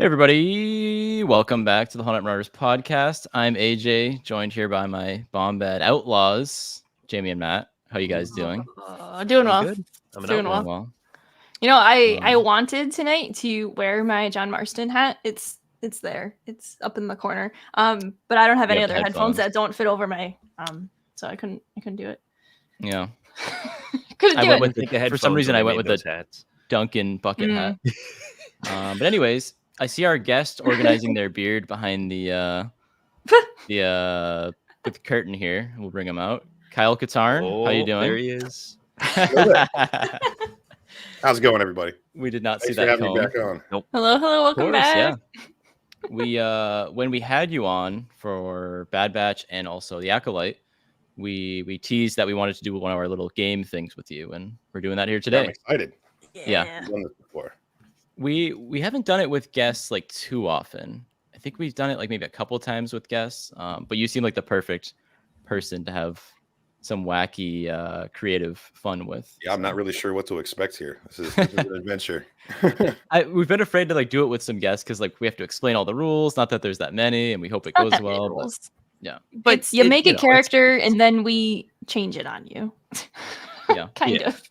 Everybody, welcome back to the Hunt Runners podcast. I'm AJ, joined here by my Bombad Outlaws, Jamie and Matt. How you guys doing? Doing well. Good. I'm an Doing outlaw. well. You know, I wanted tonight to wear my John Marston hat. It's there. It's up in the corner. But I don't have any other headphones that don't fit over my so I couldn't do it. Yeah. Couldn't do it. For some reason I went with the hats. Duncan bucket hat. But anyways, I see our guest organizing their beard behind the with the curtain here. We'll bring him out. Kyle Katarn, how you doing? There he is. How's it going, everybody? We did not Thanks see for that having me back on. Nope. Hello, welcome back. Yeah. We when we had you on for Bad Batch and also the Acolyte, we teased that we wanted to do one of our little game things with you, and we're doing that here today. I'm excited. Yeah. I've done this before. We haven't done it with guests like too often. I think we've done it like maybe a couple times with guests. But you seem like the perfect person to have some wacky creative fun with. Yeah, I'm not really sure what to expect here. This is an adventure. We've been afraid to like do it with some guests because like we have to explain all the rules. Not that there's that many, and we hope it goes well. But, yeah, but you make a character and then we change it on you. Yeah, kind of.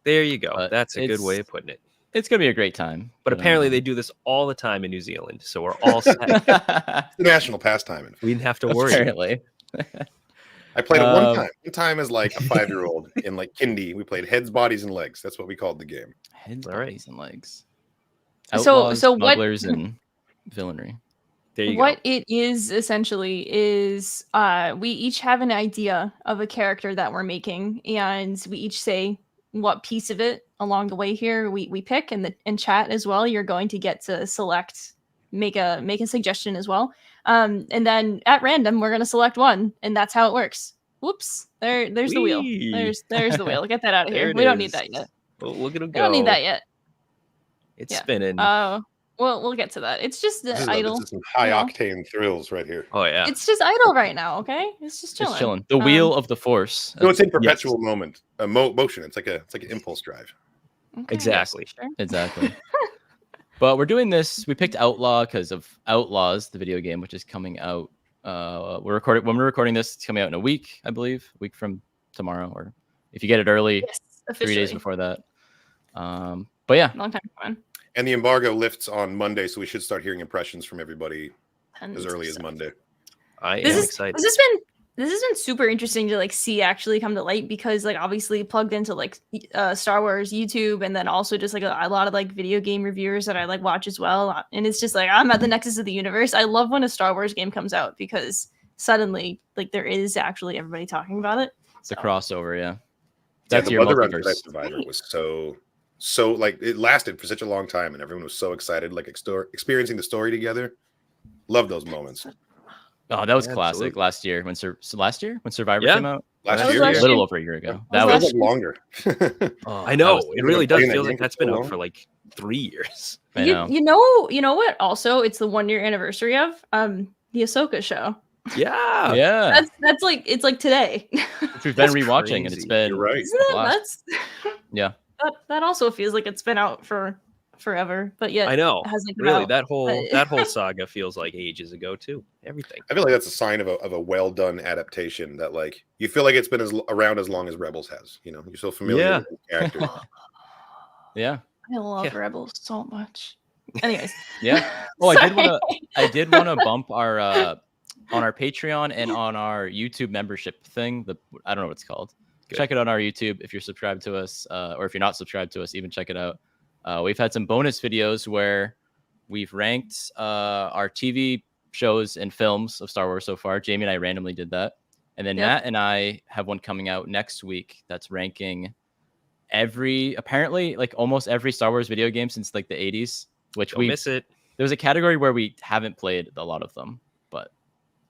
There you go. But that's a good way of putting it. It's gonna be a great time. But apparently they do this all the time in New Zealand, so we're all set. It's the national pastime. We didn't have to worry. Apparently. I played it one time. One time as like a 5-year-old in like kindy. We played heads, bodies, and legs. That's what we called the game. Heads, all bodies, and legs. Outlaws, so smugglers, and villainy. There you what go. It is essentially is we each have an idea of a character that we're making, and we each say what piece of it along the way here we pick, and in chat as well. You're going to get to select, make a suggestion as well. And then at random we're gonna select one, and that's how it works. Whoops! There's the wheel. There's the wheel. Get that out of here. We don't need that yet. Well, look at him go. We don't need that yet. It's spinning. We'll get to that. It's just idle. This is some high octane thrills right here. Oh yeah. It's just idle right now. Okay, it's just chilling. It's chilling. The wheel of the force. So it's in perpetual motion. It's like an impulse drive. Okay, Exactly. sure. Exactly. But we're doing this. We picked Outlaw because of Outlaws, the video game, which is coming out. When we're recording this, it's coming out in a week, I believe, a week from tomorrow, or if you get it early, Yes, 3 days before that. But yeah, long time coming. And the embargo lifts on Monday, so we should start hearing impressions from everybody as early as Monday. I am excited. This has been super interesting to like see actually come to light, because like obviously plugged into like Star Wars YouTube, and then also just like a lot of like video game reviewers that I like watch as well. And it's just like I'm at the nexus of the universe. I love when a Star Wars game comes out, because suddenly like there is actually everybody talking about it. it's a crossover. Yeah, That's your Mother multiverse. Survivor was so like it lasted for such a long time, and everyone was so excited, like experiencing the story together. Love those moments. Oh, that was classic. Absolutely. Last year when Survivor came out. Last year, A little over a year ago. That was like longer. I know it really does playing feel that like game that's for been so out long. for like 3 years. I know. You know what? Also, it's the 1 year anniversary of the Ahsoka show. Yeah. Yeah, That's like it's like today. which we've been That's rewatching, and it's crazy. been You're right. Isn't a that blast. nuts? Yeah. That also feels like it's been out for forever, but yet I know. it hasn't come Really, out. that whole saga feels like ages ago too. Everything. I feel like that's a sign of a well done adaptation. That like you feel like it's been around as long as Rebels has. You know, you're so familiar with the characters. Yeah. I love Rebels so much. Anyways, Yeah. Oh, I Sorry. did want to bump our on our Patreon and on our YouTube membership thing. I don't know what it's called. Good. Check it out on our YouTube if you're subscribed to us, or if you're not subscribed to us, even check it out. We've had some bonus videos where we've ranked our TV shows and films of Star Wars so far. Jamie and I randomly did that, and then Yep. Matt and I have one coming out next week that's ranking apparently like almost every Star Wars video game since like the 80s. Which Don't we miss it. There was a category where we haven't played a lot of them, but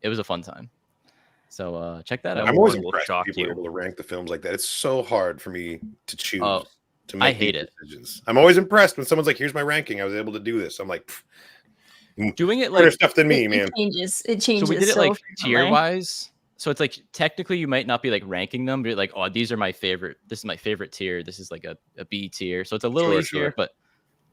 it was a fun time. So check that out. I'm always will impressed shock when people you. are able to rank the films like that. It's so hard for me to choose. To I make hate these it. decisions. I'm always impressed when someone's like, "Here's my ranking. I was able to do this." I'm like, doing it better like stuff than me, man. It changes. It changes. so we did it like tier frequently. wise. So it's like technically you might not be like ranking them, but you're like, oh, these are my favorite. This is my favorite tier. This is like a B tier. So it's a little Sure, easier, sure. but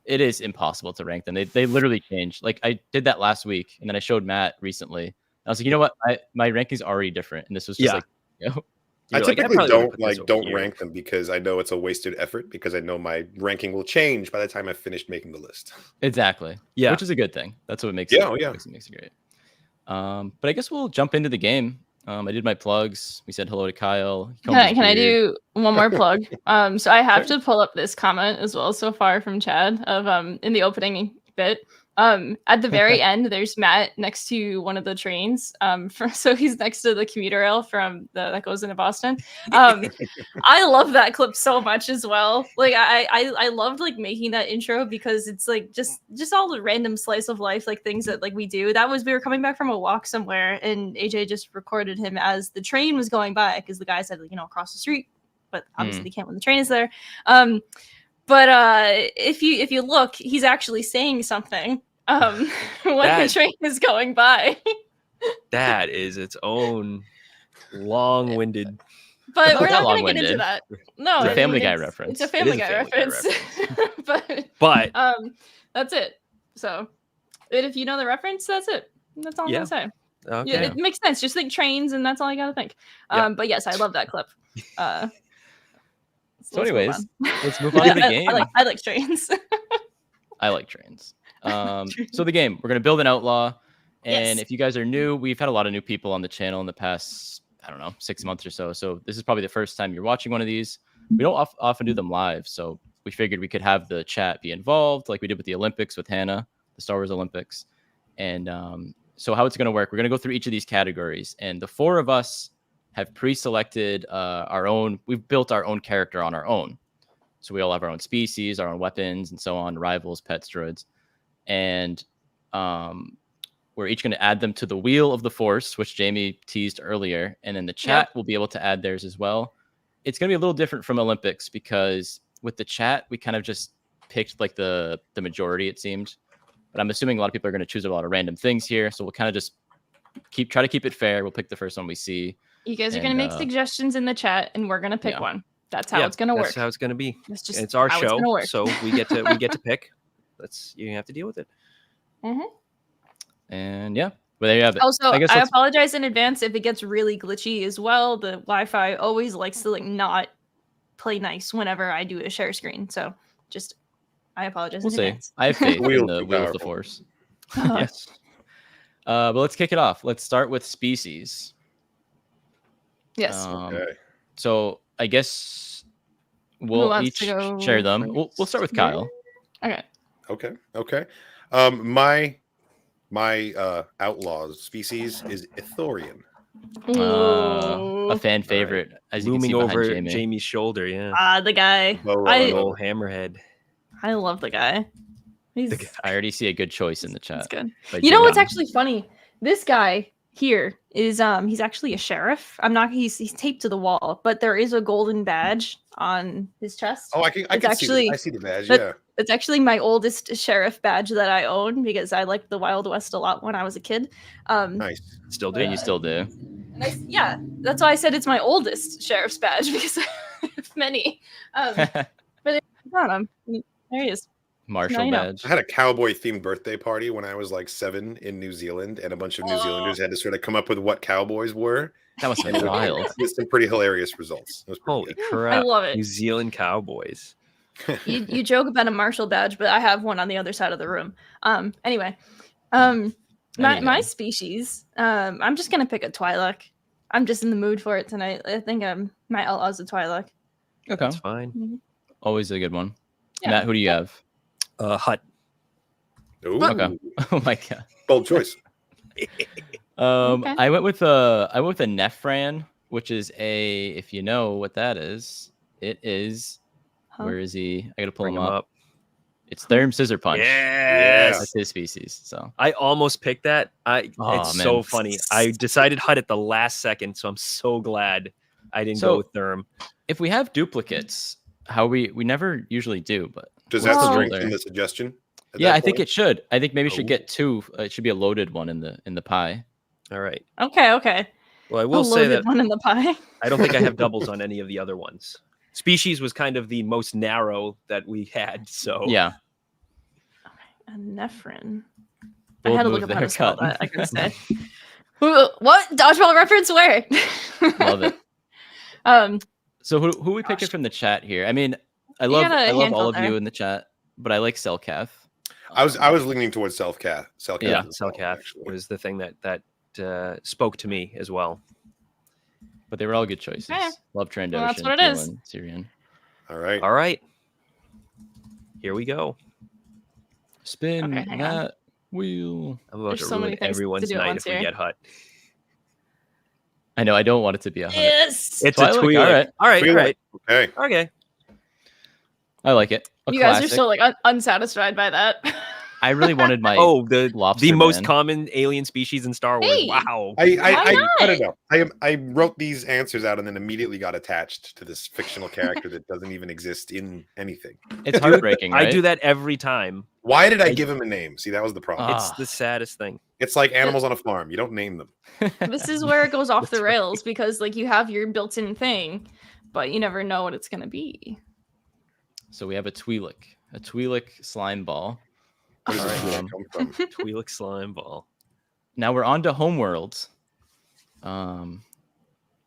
it is impossible to rank them. They literally change. Like I did that last week, and then I showed Matt recently. I was like, you know what? My ranking's already different, and this was just like, I You're like, typically probably wouldn't put this over don't here. rank them because I know it's a wasted effort because I know my ranking will change by the time I've finished making the list. exactly. Yeah. Which is a good thing. That's what makes Yeah, it, makes it great. But I guess we'll jump into the game. I did my plugs. We said hello to Kyle. Can I do one more plug? So I have to pull up this comment as well so far from Chad of in the opening bit. At the very end, there's Matt next to one of the trains. So he's next to the commuter rail that goes into Boston. I love that clip so much as well. Like I loved like making that intro because it's like just all the random slice of life like things that like we do. We were coming back from a walk somewhere and AJ just recorded him as the train was going by because the guy said across the street, but obviously they can't when the train is there. But if you look, he's actually saying something when the train is going by. That is its own long-winded. But we're not going to get into that. No, it's a Family Guy reference. It's a Family Guy reference. but that's it. So, if you know the reference, that's it. That's all I'm going to say. Okay. Yeah, it makes sense. Just think trains, and that's all I got to think. But yes, I love that clip. So anyways, let's move on to the game. I like trains. I like trains. So the game, we're going to build an outlaw. And if you guys are new, we've had a lot of new people on the channel in the past, 6 months or so. So this is probably the first time you're watching one of these. We don't often do them live. So we figured we could have the chat be involved like we did with the Olympics with Hannah, the Star Wars Olympics. And so how it's going to work, we're going to go through each of these categories. And the four of us have pre-selected our own. We've built our own character on our own. So we all have our own species, our own weapons, and so on, rivals, pets, droids. And we're each going to add them to the Wheel of the Force, which Jamie teased earlier. And then the chat will be able to add theirs as well. It's going to be a little different from Olympics because with the chat, we kind of just picked like the majority, it seemed. But I'm assuming a lot of people are going to choose a lot of random things here. So we'll kind of just try to keep it fair. We'll pick the first one we see. You guys are going to make suggestions in the chat, and we're going to pick one. That's how it's going to work. That's how it's going to be. It's our show, so we get to pick. You have to deal with it. Mm-hmm. And well, there you have it. Also, I apologize in advance if it gets really glitchy as well. The Wi-Fi always likes to not play nice whenever I do a share screen. So I apologize in advance. I have faith in the Wheel of the Force. Yes. But let's kick it off. Let's start with species. Yes. Okay. So I guess we'll each share them. We'll start with Kyle. Okay. My outlaws species is Ithorian. A fan favorite, as you can see over Jamie. Jamie's shoulder. Yeah. The guy. Old hammerhead. I love the guy. I already see a good choice in the chat. That's good. You know what's actually funny? This guy here is he's actually a sheriff. He's taped to the wall, but there is a golden badge on his chest. Oh, I see the badge. Yeah. It's actually my oldest sheriff badge that I own because I liked the Wild West a lot when I was a kid. Nice. Still do. And you still do. That's why I said it's my oldest sheriff's badge because I have many. But there he is. Marshall badge. I had a cowboy themed birthday party when I was 7 in New Zealand, and a bunch of New Zealanders had to sort of come up with what cowboys were. That must have been wild. With some pretty hilarious results. Holy crap. I love it. New Zealand cowboys. You joke about a Marshall badge, but I have one on the other side of the room. Anyway, my species, I'm just gonna pick a Twi'lek. I'm just in the mood for it tonight. I think my outlaw's a Twi'lek. Okay, that's fine. Mm-hmm. Always a good one. Matt, who do you have? Hut. Ooh. Okay. Oh my god. Bold choice. I went with a Nephran, which is if you know what that is, it is. Where is he? I gotta pull him up. It's Therm Scissor Punch. Yes. That's his species. So I almost picked that. It's so funny. I decided Hut at the last second, so I'm so glad I didn't go with Therm. If we have duplicates, we never usually do, but does that strengthen the suggestion? Yeah, I think it should. I think maybe we should get 2. It should be a loaded one in the pie. All right. Okay. Well, I will say that one in the pie. I don't think I have doubles on any of the other ones. Species was kind of the most narrow that we had. So yeah. A nephrin. I Bold had to look move up how there, to spell Katarn. that. I couldn't say. What? Dodgeball reference? Where? Love it. Um. So who we picking from the chat here? I mean, I You love got a all of handful you there. in the chat, but I like Cellcaf. I was leaning towards Cellcaf. Yeah, as well, Cellcaf actually. was the thing that spoke to me as well. But they were all good choices. Okay. Love Trandoshan, Well, that's what it is. Keelan, Syrian. All right. All right. Here we go. Spin Okay, hang on. that wheel. I'm about There's to so many ruin things to everyone's do at night once if we here. get hut. I know. I don't want it to be a hut. Yes. It's So a I like- Twi'lek. all right. All right. All right. Okay. Okay. I like it. A You guys classic. are still like unsatisfied by that. I really wanted my The lobster most man. common alien species in Star Wars. Hey! Wow. Why I don't know. I wrote these answers out and then immediately got attached to this fictional character that doesn't even exist in anything. It's heartbreaking, right? I do that every time. Why did I give him a name? See, that was the problem. Ah. It's the saddest thing. It's like animals on a farm. You don't name them. This is where it goes off the That's right. rails because like you have your built-in thing, but you never know what it's gonna be. So we have a Twi'lek slime ball. Where does All this right. come from? Twi'lek slime ball. Now we're on to Homeworld.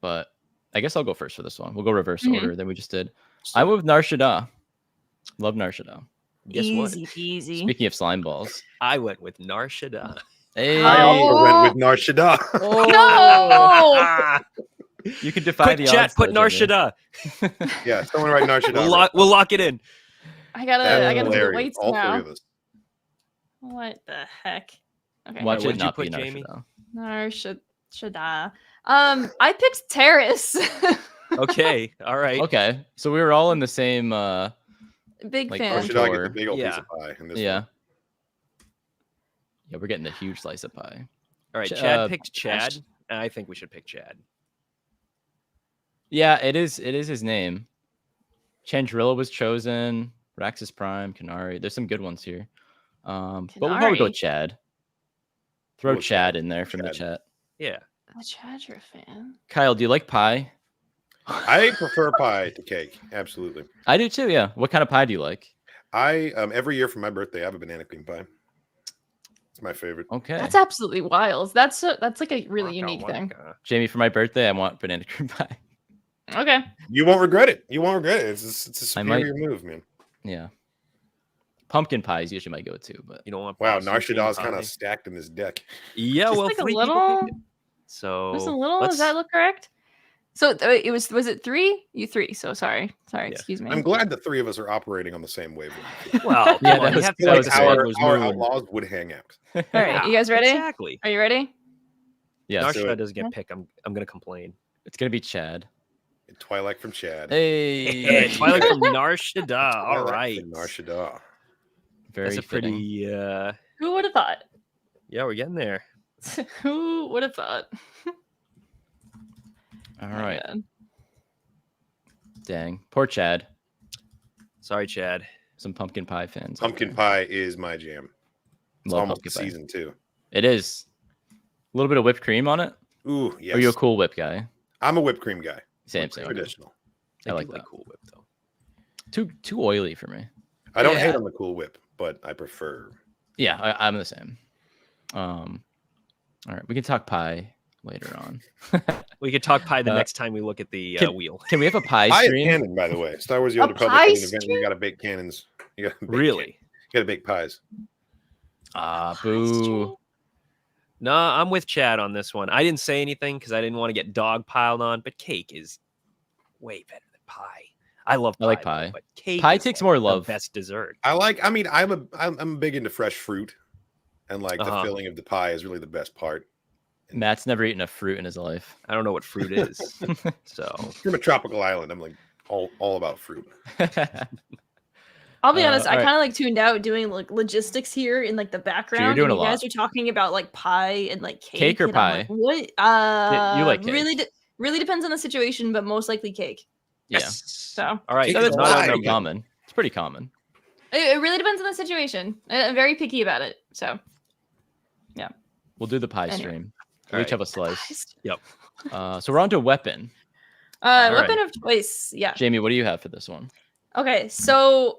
But I guess I'll go first for this one. We'll go reverse order than we just did. I went with Nar Shaddaa. Love Nar Shaddaa. Guess what? Easy peasy. Speaking of slime balls. I went with Nar Shaddaa. Hey, I also went Oh. with Nar Shaddaa. No! you can defy Quick the chat, odds. put though, Nar Jimmy. Shaddaa. Yeah, someone write Nar Shaddaa. We'll lock it in. I gotta That's do the hilarious. weights All now. three of us. What the heck? Okay. Watch What'd it you not put, be Nar Jamie? Shaddaa. Nar Shaddaa. I picked Terrace. Okay. All right. Okay, so we were all in the same. Big Like, Nar fan. Nar Shaddaa Or- gets a big old piece Yeah. of pie in this Yeah. one. Yeah, we're getting a huge slice of pie. All right. Ch- Chad picked gosh. Chad. I think we should pick Chad. Yeah, it is his name. Chandrilla was chosen. Raxus Prime, Kanari. There's some good ones here. But we'll probably go Kanari. Chad. Throw We'll Chad Chad. in there from the Chad. chat. Yeah. Oh, Chad, you're a fan. Kyle, do you like pie? I prefer pie to cake. Absolutely. I do too, yeah. What kind of pie do you like? I every year for my birthday, I have a banana cream pie. It's my favorite. Okay. That's absolutely wild. That's like a really Waka, unique thing. waka. Jamie, for my birthday, I want banana cream pie. Okay. You won't regret it. You won't regret it. It's a I might- superior move, man. Yeah. Pumpkin pie is usually my go-to, but You don't want Wow, Boston Nar cream Shaddaa's pie? kind of stacked in this deck. Yeah, Just well, like a 3 people little. picked it. So Just a little. let's- Does that look correct? So was it 3? You 3. So sorry. Yeah. Excuse me. I'm glad the three of us are operating on the same wavelength. Well, Yeah, come on, that you was- have to that like was the our- Sailor's Our Moon. outlaws would hang out. All right, you guys ready? Exactly. Are you ready? yes, Nar do Shaddaa it. doesn't get picked. I'm gonna complain. it's gonna be Chad. Twilight from Chad. Hey, Yeah, Twilight from Nar Shaddaa. All Twilight right. from Nar Shaddaa. very That's a fitting. pretty. Who would have thought? Yeah, we're getting there. Who would have thought? All My right, God. dang, poor Chad. Sorry, Chad. Some pumpkin pie fans. out Pumpkin there. pie is my jam. It's Love almost pumpkin the pie. season too. It is. A little bit of whipped cream on it. Ooh, yes. Are you a Cool Whip guy? I'm a whipped cream guy. Same, same. Traditional. I like do that. Cool Whip though. Too oily for me. I don't Yeah. hate on the Cool Whip, but I prefer. Yeah, I'm the same. All right, we can talk pie later on. We could talk pie the Uh, next time we look at the wheel. Can we have a pie Pie is stream? canon, by the way. Star Wars: The Old A Republic pie is an event where you got to bake cannons. You got Really? You got to bake pies. Ah, boo. No, I'm with Chad on this one. I didn't say anything because I didn't want to get dog piled on, but cake is way better than pie. I love pie. I like though, pie. but cake Pie is takes like more the love. best dessert. I'm big into fresh fruit, and like the Uh-huh. filling of the pie is really the best part. Matt's never eaten a fruit in his life. I don't know what fruit is. So From a tropical island, I'm like all about fruit. I'll be honest. I alright. kind of like tuned out doing like logistics here in like the background. doing and a you guys lot. are talking about like pie and like cake. Cake or and I'm like, pie? what? you like cake. Really depends on the situation, but most likely cake. Yeah, So all right. Cake so is that's not pretty pie. common. It's pretty common. it really depends on the situation. I'm very picky about it. So We'll do the pie Anyway. stream. All We each right. have a slice. Yep. So we're on to weapon. weapon of choice. Yeah. Jamie, what do you have for this one? Okay. So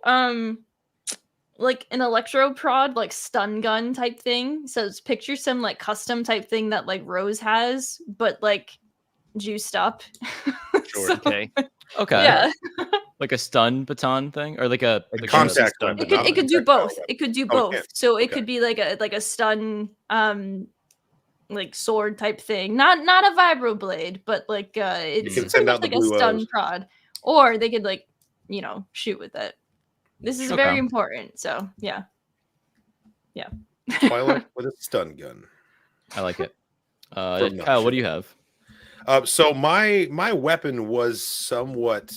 like an electro prod, like stun gun type thing. So it's picture some like custom type thing that like Rose has, but like juiced up. Sure. So, Okay. Okay. yeah, Like a stun baton thing, or like a contact stun weapon, it could not it a could do projectile both. weapon. It could do Oh, both. yeah. So it Okay. could be like a stun like sword type thing. Not a vibro blade, but like it's can pretty send much out the like a blue stun O's. prod. Or they could like, shoot with it. This is Okay. very important. So yeah. Yeah. Twilight with a stun gun. I like it. From Kyle, what do Nashville. you have? So my weapon was somewhat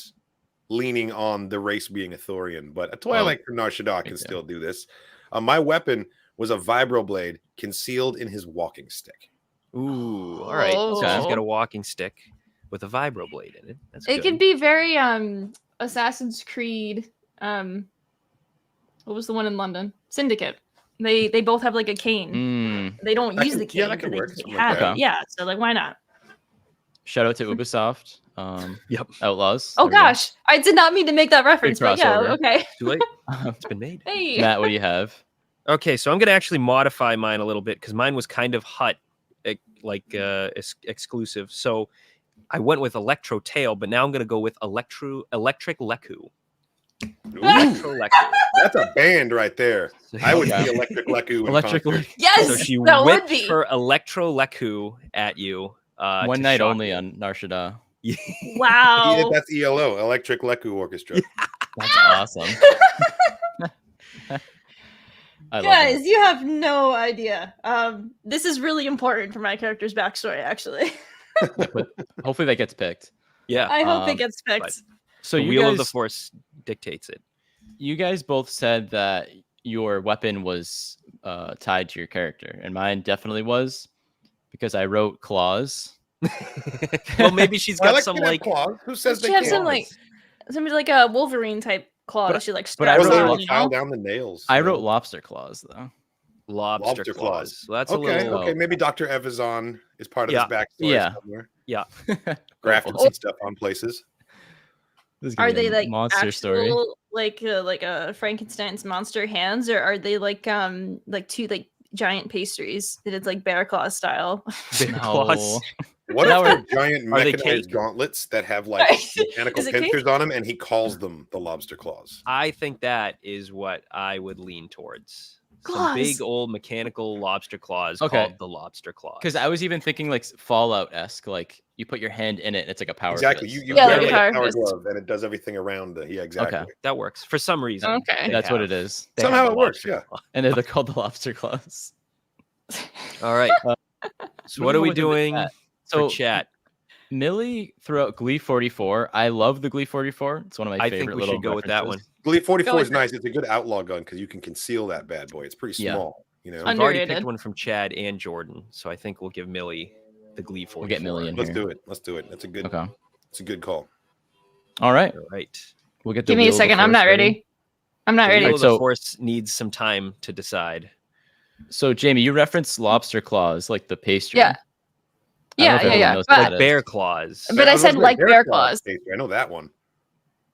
leaning on the race being a Thorian, but a Twilight from Nar Shaddaa can too. still do this. My weapon was a vibroblade concealed in his walking stick. Ooh, all right. So she's got a Oh. walking stick with a vibroblade in it. That's It good. could be very Assassin's Creed. What was the one in London? Syndicate. They both have like a cane. They don't That use could- the cane. yeah, that could but work, they something have like that. it. Yeah. So like, why not? Shout out to Ubisoft. Yep. Outlaws. Oh There we go. gosh, I did not mean to make that reference, but yeah, crossover. okay. Too late. It's been made. Hey. Matt, what do you have? Okay, so I'm going to actually modify mine a little bit because mine was kind of hut, exclusive. So I went with Electro Tail, but now I'm going to go with Electric Leku. Ooh, Electro Leku. that's a band right there. I would Okay. see Electric Leku in Electric concert. Leku. Yes, So she that would whipped be. her Electro Leku at you. One to night shock only you. on Nar Shaddaa. Wow. That's ELO, Electric Leku Orchestra. That's awesome. I love Guys, that. you have no idea. This is really important for my character's backstory, actually. But hopefully that gets picked. Yeah. I hope it Um, gets picked. So The you Wheel guys, of the Force dictates it. you guys both said that your weapon was tied to your character, and mine definitely was because I wrote claws. Well, maybe she's got Twilight some can have like claws. Who says She they have can't? some like somebody like a Wolverine type claw that she like but I straps wrote on, lo- you file know? down the nails. I you know? wrote lobster claws though. lobster Lobster claws. claws. So that's a Okay, little. okay. Maybe Dr. Evazan is part of Yeah. his backstory Yeah. somewhere. Yeah. Grafted Oh, some stuff on places. this is gonna Are be they a like monster actual story? like a Frankenstein's monster hands, or are they like two like giant pastries that it's like bear claw style? Bear claws. What Now if they're giant Are they mechanized cake? gauntlets that have like mechanical Is it cake? pincers on them, and he calls them the lobster claws? I think that is what I would lean towards. Some Claws. big old mechanical lobster claws Okay. called the lobster claws. Because I was even thinking like Fallout esque, like you put your hand in it, and it's like a power. Exactly. fist. You Yeah, wear like a like power a power fist. glove, and it does everything around the. Yeah, exactly. Okay. that works for some reason. Okay. they That's what have- it is, they have Somehow the it works, lobster yeah. claw. and they're called the lobster claws. All right. So what are we Moving on with doing chat. for So chat? Millie threw out Glee 44. I love the Glee 44. It's one of my I favorite think we little should go with that one. references. Glee 44 Go is with it. nice. It's a good outlaw gun because you can conceal that bad boy. It's pretty Yeah. small. You know. We've already Underrated. picked one from Chad and Jordan, so I think we'll give Millie the Glee 44. We'll get Millie in Let's here. do it. Let's do it. That's a good. Okay. It's a good call. All right. All right. We'll get the Give me a Wheel of the second. I'm Force not ready. I'm not The ready. Wheel of So- the Force needs some time to decide. So Jamie, you referenced lobster claws, like the pastry. Yeah. I don't know Yeah, if yeah, everyone yeah. knows But- what Like that is. bear claws. But I was said gonna say like bear claw claws. pastry. I know that one.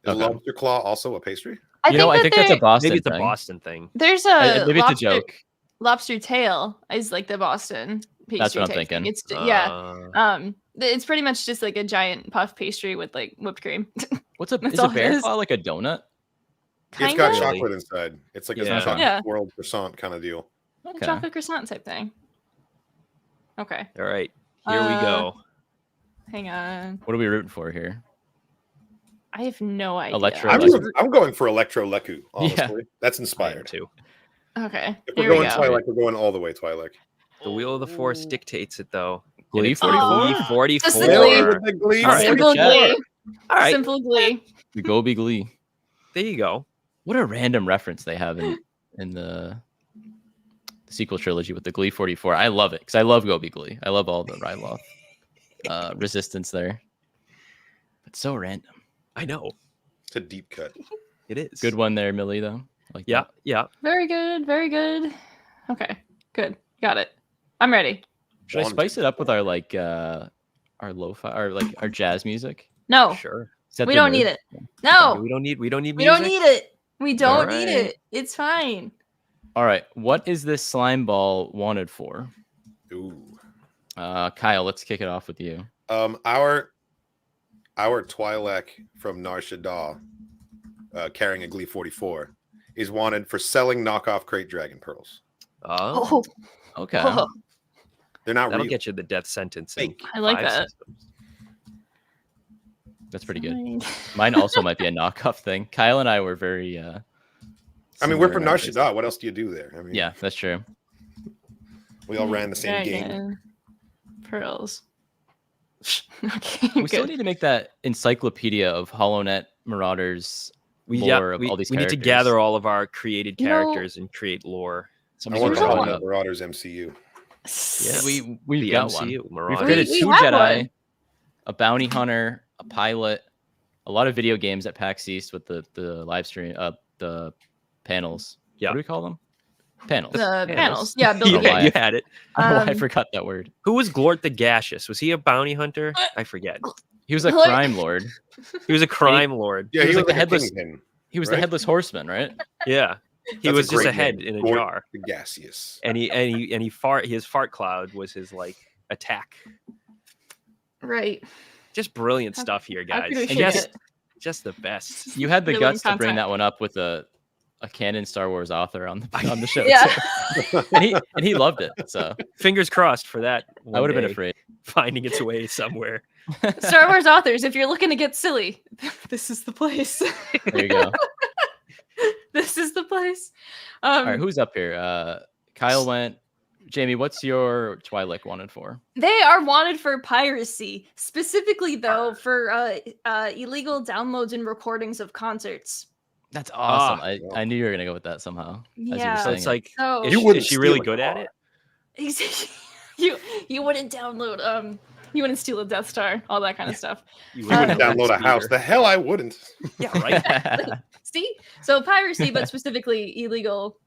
Is Okay. lobster claw also a pastry? I You know, I that think that's a there- Boston Maybe it's a thing. Boston thing. there's a Maybe it's a lobster, joke. lobster tail is like the Boston pastry. That's what I'm type thing. thinking. It's yeah. Uh, It's pretty much just like a giant puff pastry with like whipped cream. What's a That's is a all it bear is. claw like a donut? It's got Kinda? Really? chocolate inside. It's like a Yeah. chocolate Yeah. swirled croissant kind of deal. Okay. Chocolate croissant type thing. Okay, all right. Here we go. hang on. What are we rooting for here? I have no idea. Electro I'm, Leku. I'm going for Electro Leku. Honestly, that's I am inspired. too. Okay, If we're here we going go. Twilight, we're going all the way Twilight. The Wheel of the Force dictates it, though. And Glee it's the 44? Glee 44. Just the Glee. With the Glee All right. Simple 44. Glee. All right. Simple Glee. The Gobi Glee. There you go. What a random reference they have in the sequel trilogy with the Glee 44. I love it because I love Gobi Glee. I love all the Ryloth resistance there. But so random. I know. It's a deep cut. It is. Good one there, Millie, though. Like Yeah. that. Yeah. Very good. Very good. Okay, good. Got it. I'm ready. Should I One. spice it up with our like our lo-fi or like our jazz music? No, Is we that the don't move? need it. No, We don't need we music. don't need it. We don't All need right. it. It's fine. All right. What is this slime ball wanted for? Ooh. Kyle, let's kick it off with you. Our Twi'lek from Nar Shaddaa, carrying a Glee 44, is wanted for selling knockoff crate dragon pearls. Oh, Okay. Oh, They're not that'll real. get you the death sentence. In Fake. I like 5 that. systems. That's pretty good. fine. Mine also might be a knockoff thing. Kyle and I were very. I mean, similar we're from in Nar our taste. Shaddaa. What else do you do there? I mean, Yeah, that's true. we all ran the same game. Dragon Pearls. Okay, We still good. need to make that encyclopedia of HoloNet Marauders We lore of all these we need characters. to gather all of our created You know- characters and create lore. I Somebody's want to gonna Sure. draw call it it up. Marauders MCU. Yeah. We've The got MCU, one. We've Marauders. created We two have Jedi, one. a bounty hunter, a pilot, a lot of video games at PAX East with the live stream, the panels. Yeah. What do we call them? Panels. The Panels. panels. Yeah, You building. know why. you had it. I don't know why I um, forgot that word. Who was Glort the Gaseous? Was he a bounty hunter? I forget. He was a Like- crime lord. He was a crime lord. Yeah, He he was was like like the a headless- kingpin. He was Right? the headless horseman, right? Yeah. He That's was just great a head name. in a Gort jar. the Gaseous. And he fart his fart cloud was his like attack. Right. Just brilliant How- stuff here, How guys. could we And forget? just the best. You had the Really guts to content. bring that one up with a canon Star Wars author on the show. Yeah. too. and he loved it. So Fingers crossed for that. I would have been one day, afraid. finding its way somewhere. Star Wars authors, if you're looking to get silly, this is the place. There you go. This is the place. All right, who's up here? Kyle went. Jamie, what's your Twi'lek wanted for? They are wanted for piracy, specifically though for illegal downloads and recordings of concerts. That's awesome. wow. I knew you were gonna go with that somehow. As you were Yeah. So saying it's it. like, So is, You she- wouldn't is she really steal a good at car. it? you wouldn't download you wouldn't steal a Death Star, all that kind of stuff. You You wouldn't Uh, download a house. The hell I wouldn't. Yeah, right. See, so piracy, but specifically illegal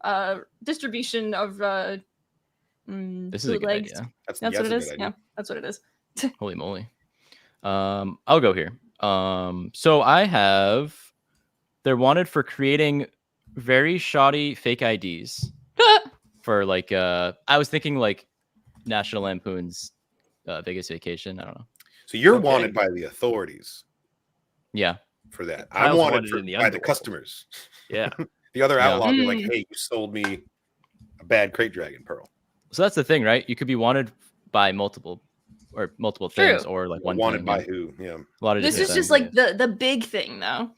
distribution of This is a good bootlegs. idea. That's yeah, what it a is. good Yeah, idea. that's what it is. Holy moly. I'll go here. So I have they're wanted for creating very shoddy fake IDs for like I was thinking like National Lampoon's Vegas Vacation. I don't know. So you're Okay. wanted by the authorities Yeah. for that. Kyle's I'm wanted wanted for, in the by the underworld. customers. Yeah. The other Yeah. outlaws are like, Mm. hey, you sold me a bad crate dragon pearl. So that's the thing, right? You could be wanted by multiple True. things or like one wanted thing, by yeah. who? Yeah. A lot of This different is just things. like the big thing though.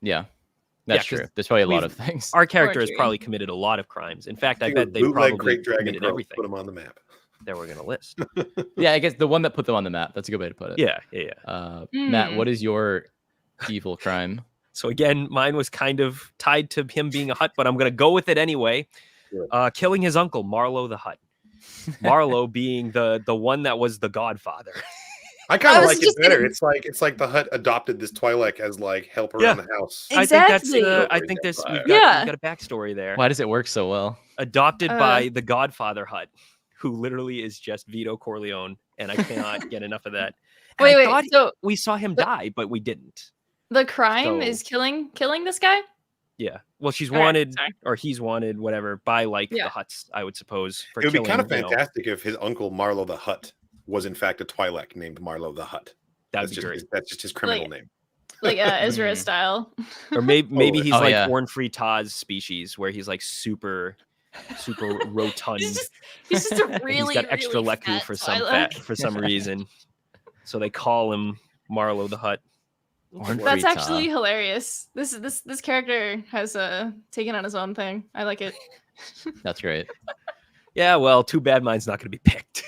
Yeah. That's 'cause true. There's probably a lot we've- of things. Our character has Forgery. probably committed a lot of crimes. In fact, I Think bet of they bootleg probably crate dragon committed pearls, everything put them on the map. that we're going to list. Yeah, I guess the one that put them on the map. That's a good way to put it. Yeah. Matt, Mm. what is your evil crime? So again, mine was kind of tied to him being a Hutt, but I'm going to go with it anyway. Sure. Killing his uncle, Marlowe the Hutt. Marlowe being the one that was the godfather. I kind I of was like it just better. gonna- It's like the Hutt adopted this Twi'lek as like help Yeah. around the house. Exactly. I think this we've got, Yeah. we've got a backstory there. Why does it work so well? Adopted by the Godfather Hutt, who literally is just Vito Corleone, and I cannot get enough of that. And I Wait, thought so we saw him die, but we didn't. the crime So- is killing this guy? Yeah. Well, she's All right, wanted, sorry. or he's wanted, whatever, by like Yeah. the Hutts, I would suppose. For It would be killing, kind of you know, fantastic if his uncle Marlowe the Hutt was in fact a Twi'lek named Marlowe the Hutt. That'd That's be just great. his, that's just his criminal Like- name. Like Ezra Mm. style. Or maybe he's Oh, like yeah. Born Free Taz species, where he's like super rotund. He's just a and really he's got extra really leku fat for some Twi'lek. for some reason. So they call him Marlowe the Hutt. Orange That's Frita. actually hilarious. This character has taken on his own thing. I like it. That's great. Yeah, well, too bad mine's not going to be picked.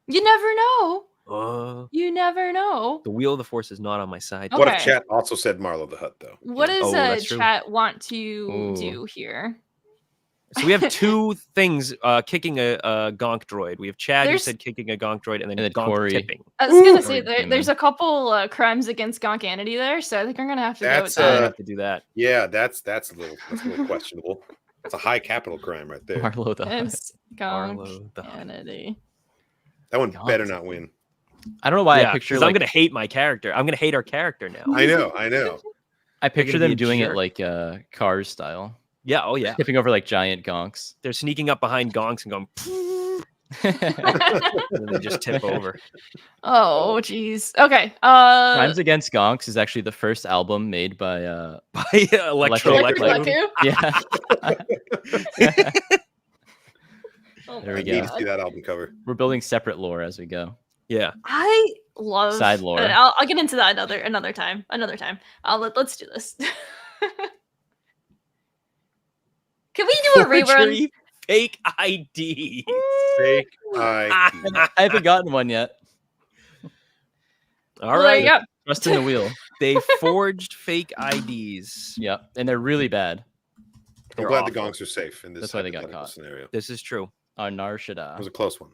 You never know. Uh, You never know. the wheel of the force is not on my side. Oh. What if Okay. chat also said Marlowe the Hutt though? What does Oh, that's true. chat want to Ooh. do here? So we have two things: kicking a gonk droid. We have Chad who There's- said kicking a gonk droid, and then And then gonk Corey. tipping. I was gonna Ooh. say Or there's a couple crimes against gonkanity there, so I think I'm gonna have to go with That's, I that. have to do that. Yeah, that's a little questionable. That's a high capital crime right there. Marlo the Hutt. It's Marlowe the Hutt. gonkanity. That one God. better not win. I don't know why Yeah, I picture 'cause like I'm gonna hate my character. I'm gonna hate our character now. I know. I picture gonna be them a doing it jerk. like Cars style, Yeah. Oh yeah. skipping over like giant gonks. They're sneaking up behind gonks and going, and then they just tip over. Oh, jeez. Okay. Crimes Against Gonks is actually the first album made by By Electro Electro Electric Electro. Lagoon? yeah. Oh There my we I need go. to see that album cover. We're building separate lore as we go. Yeah. I love Side lore. I'll get into that another time. Let's do this. Can we do a rerun? Forgery fake ID. Fake ID. I haven't gotten one yet. All Well, there right. you go. Trust in the wheel. They forged fake IDs. Yep, and they're really bad. I'm They're glad awful. the gonks are safe in this That's why they got hypothetical caught. scenario. This is true. Nar It Shada. was a close one.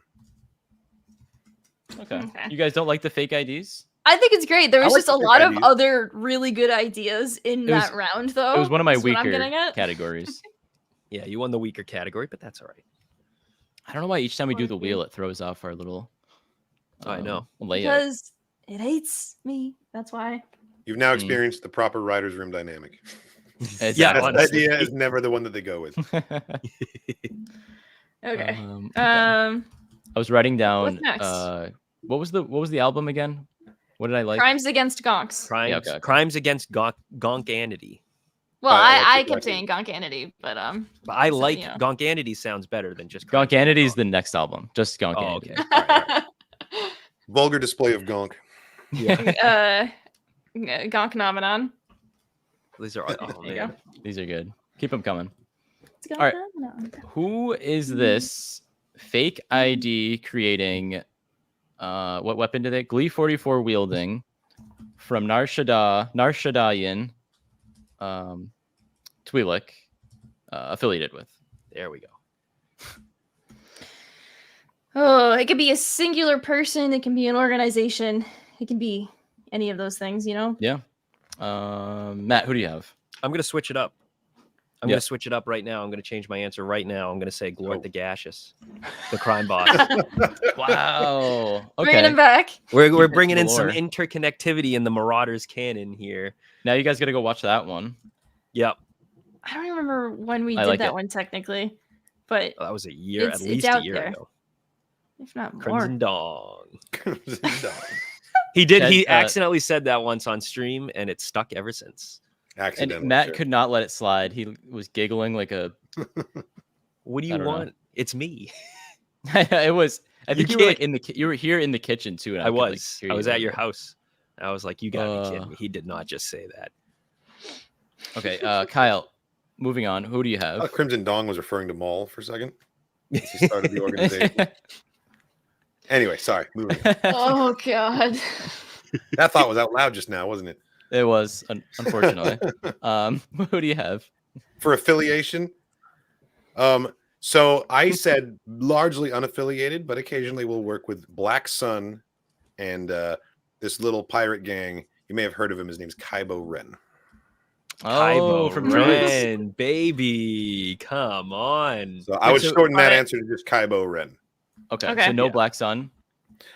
Okay. Okay. You guys don't like the fake IDs? I think it's great. There I was like just the a fake lot of IDs. other really good ideas in It was- that round, though. It was one of my is what I'm weaker getting at. categories. Yeah, you won the weaker category, but that's all right. I don't know why each time we do the Fuck wheel, it throws off our little I know. layout. Because it hates me. That's why. You've now Mm. experienced the proper writer's room dynamic. Yeah, That honestly. idea is never the one that they go with. Okay. Okay. I was writing down What's next? what was the album again? What did I like? Crimes Against Gonks. Crimes, okay. crimes against gonkanity. Well, I I like kept it. saying Gonkanity, but But I So, like you know. gonkanity sounds better than just crimes Gonkanity is against the next album. Just gonk. Gonkanity. Oh, okay. All right. Vulgar display of gonk. Yeah. Gonk phenomenon. These are. Oh There you man. go. These are good. Keep them coming. It's All right. Gonk-phenomenon. Who is this fake ID creating? What weapon did it? Glee 44 wielding from Nar Shadayan, Twi'lek, affiliated with. There we go. Oh, it could be a singular person. It can be an organization. It can be any of those things, you know? Yeah. Matt, who do you have? I'm gonna switch it up. I'm Yeah. gonna switch it up right now. I'm gonna change my answer right now. I'm gonna say Glort Oh. the Gaseous, the crime boss. Wow. Bringing Okay. him back. we're Keep it bringing to in the some lore. interconnectivity in the Marauders canon here. Now you guys got to go watch that one. Yep. I don't remember when we I did like that it. one technically, but That was a year, It's at least out a year there. ago. if not more. Crimson Dawn. Crimson Dawn. He did. Ted, He accidentally said that once on stream, and it's stuck ever since. And Accidentally. Matt sure. could not let it slide. He was giggling like a. What do I you don't know. want? It's me. It was. I You think you were like can't- in the. You were here in the kitchen too. And I could, like, was. hear I you was a at little your bit. house. I was like, you gotta be kidding me. He did not just say that. Okay, Kyle. Moving on. Who do you I have? thought Crimson Dawn was referring to Maul for a second. As he started the organization. Anyway, sorry. Moving on. Oh god. That thought was out loud just now, wasn't it? It was unfortunately. Who do you have? For affiliation. So I said largely unaffiliated, but occasionally we'll work with Black Sun and this little pirate gang. You may have heard of him. His name's Kybo Ren. Oh, Kybo from Troops. Ren, baby, come on. So I would so- shorten that Alright. answer to just Kybo Ren. Okay, Okay. so no Yeah. Black Sun.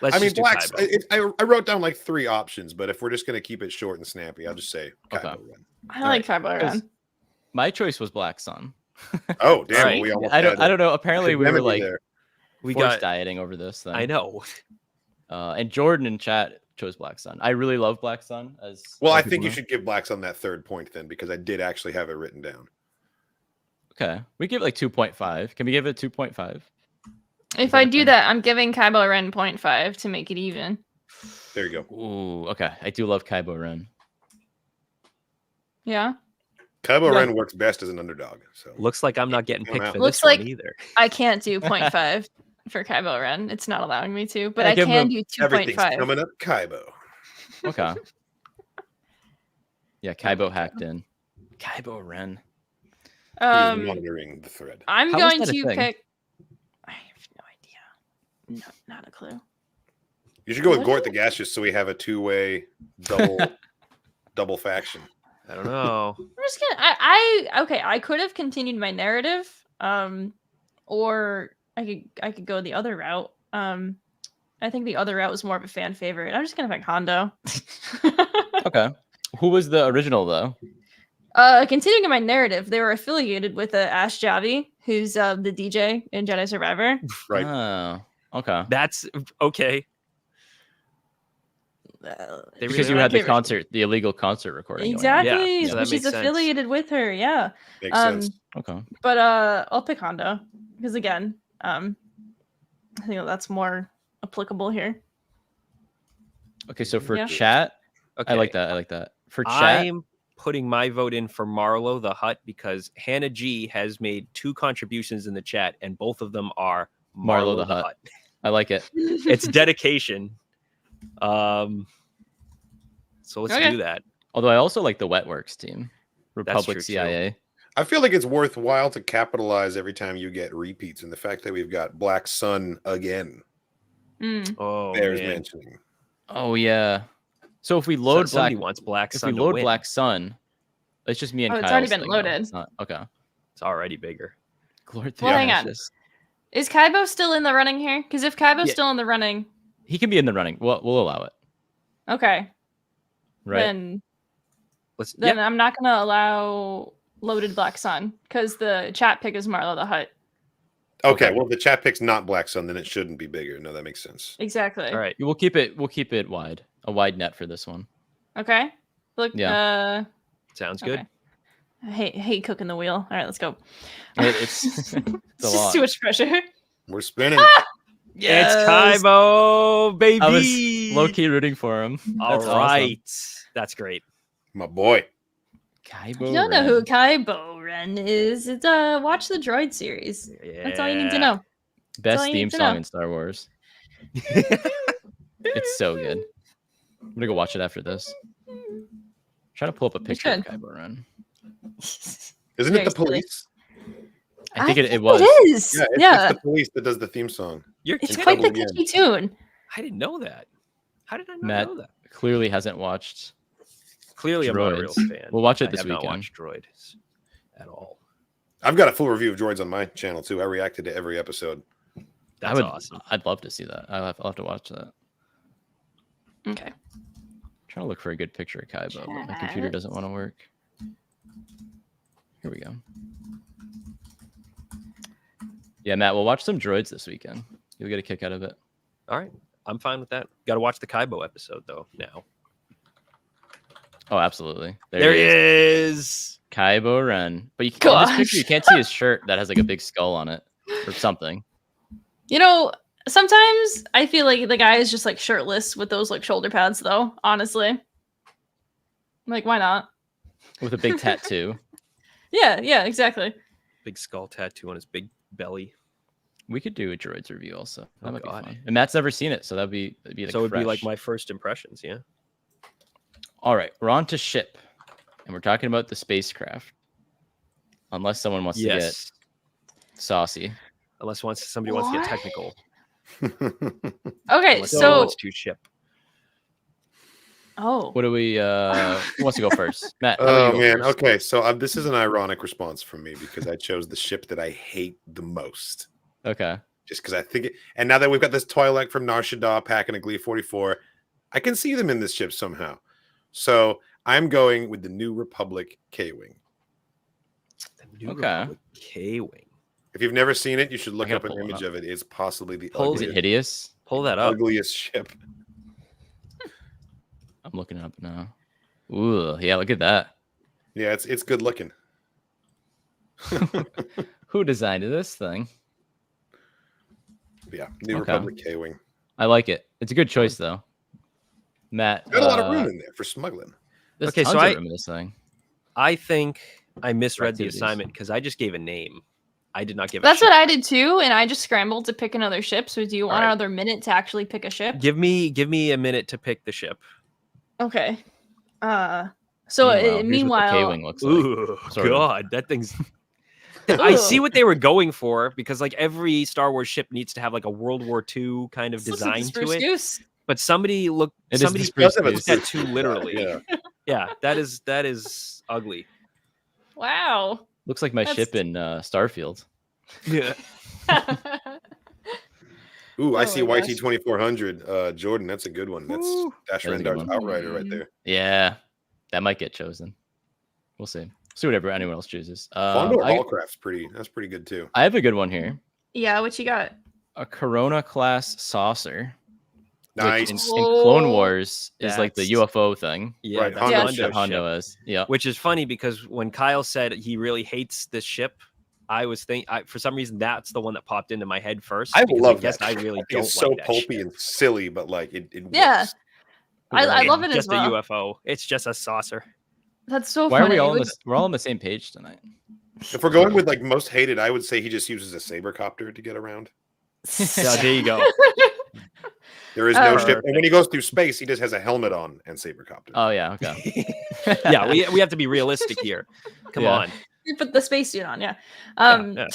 Let's I mean, just do Black. Kybo. I wrote down like 3 options, but if we're just going to keep it short and snappy, I'll just say Kybo Okay. Ren. I like Kybo Because Ren. my choice was Black Sun. Oh, damn. Alright. We almost I don't. had I don't know. Apparently, we were Remedy like there. We forced got. dieting over this thing. I know. And Jordan in chat chose Black Sun. I really love Black Sun. As Well, other I think people you know. should give Black Sun that 3rd point then, because I did actually have it written down. Okay, we give it like 2.5. Can we give it 2.5? If that I a do thing? that, I'm giving Kybo Ren 0.5 to make it even. There you go. Ooh, okay. I do love Kybo Ren. Yeah. Kybo Yeah. Ren works best as an underdog. So Looks like I'm not getting Come picked out. for Looks this one like- either. I can't do 0.5 for Kybo Ren. It's not allowing me to, but I I give can him do everything's 2.5. coming up Kybo. Okay. Yeah, Kybo hacked in. Kybo Ren. He's Um, monitoring the thread. I'm How is going that a to thing? pick. I have no idea. No, not a clue. You should go with What Gort is the Gaseous so we have a 2-way double faction. I don't know. I'm just gonna. Okay. I could have continued my narrative, or I could go the other route. I think the other route was more of a fan favorite. I'm just gonna pick Hondo. Okay. Who was the original though? Continuing in my narrative, they were affiliated with Ash Javi, who's the DJ in Jedi Survivor. Right. Oh, okay. That's okay. They Because really you are. had the Okay. concert, the illegal concert recording. going on. Exactly, Yeah, so that which is makes sense. affiliated with her. Yeah. Makes sense. Okay. But I'll pick Hondo because again, I think that's more applicable here. Okay, so for Yeah. chat, Okay. I like that. I like that. For chat, I'm putting my vote in for Marlo the Hutt because Hannah G has made 2 contributions in the chat, and both of them are Marlo Marlo the the Hutt. Hutt. I like it. It's dedication. So let's Okay. do that. Although I also like the Wetworks team, true, Republic too. CIA. I feel like it's worthwhile to capitalize every time you get repeats, and the fact that we've got Black Sun again Mm. Oh bears man. mentioning. Oh yeah. So if we load Somebody Black, wants Black if Sun we to load win. Black Sun, it's just me and Oh, Kyle. it's already been loaded. It's not okay. It's already bigger. Glory Well, hang on. Ashes. Is Kaibo still in the running here? Because if Kaibo's Yeah. still in the running, He can be in the running. We'll allow it. okay, Right. then Let's I'm not gonna allow loaded Black Sun because the chat pick is Marlo the Hutt. Okay, well, if the chat pick's not Black Sun, then it shouldn't be bigger. No, that makes sense. Exactly. All right. We'll keep it wide. A wide net for this one. Okay. Look. Yeah. Sounds good. Okay. I hate cooking the wheel. All right, let's go. It's it's a It's lot. just too much pressure. We're spinning. It's Kaibo, baby. I was low key rooting for him. All That's right. awesome. That's great. My boy. Kaibo If you don't know Ren. who Kaibo Ren is, it's watch the Droid series. That's all you need to know. Best all you theme need to song know. in Star Wars. It's so good. I'm gonna go watch it after this. Trying to pull up a picture of should. Kaibo Ren. Isn't Very it the silly. police? I think it was. It is. Yeah, Yeah, it's the police that does the theme song. You're it's kidding. quite the Again. catchy tune. I didn't know that. How did I not Matt know that? clearly hasn't watched. Clearly, I'm not a real Droids. fan. We'll watch it I this have not weekend. watched Droids at all. I've got a full review of Droids on my channel too. I reacted to every episode. That's awesome. I'd love to see that. I'll have to watch that. Okay. Trying to look for a good picture of Kaibo, but my computer Chat. doesn't want to work. Here we go. Yeah, Matt, we'll watch some Droids this weekend. You'll get a kick out of it. All right. I'm fine with that. Got to watch the Kaibo episode, though, now. Oh, absolutely. There he is. Kybo Ren. But you can, in this Gosh. picture, you can't see his shirt that has like a big skull on it or something. You know, sometimes I feel like the guy is just like shirtless with those like shoulder pads, though. Honestly, like why not? With a big tattoo. Yeah, exactly. Big skull tattoo on his big belly. We could do a Droids review also. That Oh, might God. be fun. And Matt's never seen it, so that'd be like So it'd be like fresh. my first impressions, yeah? All right, we're on to ship. And we're talking about the spacecraft. Unless someone wants to get Yes. saucy. Unless somebody wants to get What? technical. Okay, Unless somebody so wants to ship. What do we who wants to go first? Matt. how about Oh you go man. first? Okay, so this is an ironic response from me because I chose the ship that I hate the most. Okay. Just because I think it, and now that we've got this Twi'lek from Nar Shaddaa packing a Glee 44, I can see them in this ship somehow. So I'm going with the New Republic K-Wing. The New Okay. Republic K-Wing. If you've never seen it, you should look gotta up an pull it image up. of it. It's possibly the Pull- Is it ugliest, hideous? Pull that up. ugliest ship. I'm looking it up now. Ooh, yeah, look at that. Yeah, it's good looking. Who designed this thing? Yeah, New Okay. Republic K-Wing. I like it. It's a good choice though. Matt. Got a lot of room in there for smuggling. There's Okay, tons so of I- room in this thing. I think I misread the Activities. assignment because I just gave a name. I did not give That's a what ship. I did too, and I just scrambled to pick another ship. So do you want Alright. another minute to actually pick a ship? Give me a minute to pick the ship. Okay. So here's what the meanwhile, K-wing looks like. Ooh, Sort of. God, that thing's. I see Ugh. what they were going for because like every Star Wars ship needs to have like a World War II kind of this looks like design the to Spruce it. Goose. But somebody It is somebody the Spruce Does have a Goose. took that too literally. Yeah. Yeah, that is ugly. Wow. Looks like my That's- ship in Starfield. Yeah. Ooh, I Oh see my YT 2400. Jordan, that's a good one. That's Ooh, Dash that is a good Rendar's one. Outrider right there. Yeah, that might get chosen. We'll see. See whatever anyone else chooses. Fondor I Hallcraft's that's pretty good too. have a good one here. Yeah, what you got? A Corona class saucer. Nice. Which in Clone Oh, Wars is like the that's- UFO thing. Yeah, Right, that's Hondo Hondo That Hondo ship. is. Yeah. Which is funny because when Kyle said he really hates this ship, I was for some reason that's the one that popped into my head first. I because love I guess that. I really think don't it's so like that pulpy ship. and silly, but like it Yeah. works. I love it as Just well. a UFO. It's just a saucer. That's so Why funny. are we all It on was- this? We're all on the same page tonight. If we're going with like most hated, I would say he just uses a saber copter to get around. So there you go. There is no Oh. ship, and when he goes through space, he just has a helmet on and saber copter. Oh yeah. Okay. Yeah, we have to be realistic here. Come Yeah. on. You put the spacesuit on, yeah. Yeah.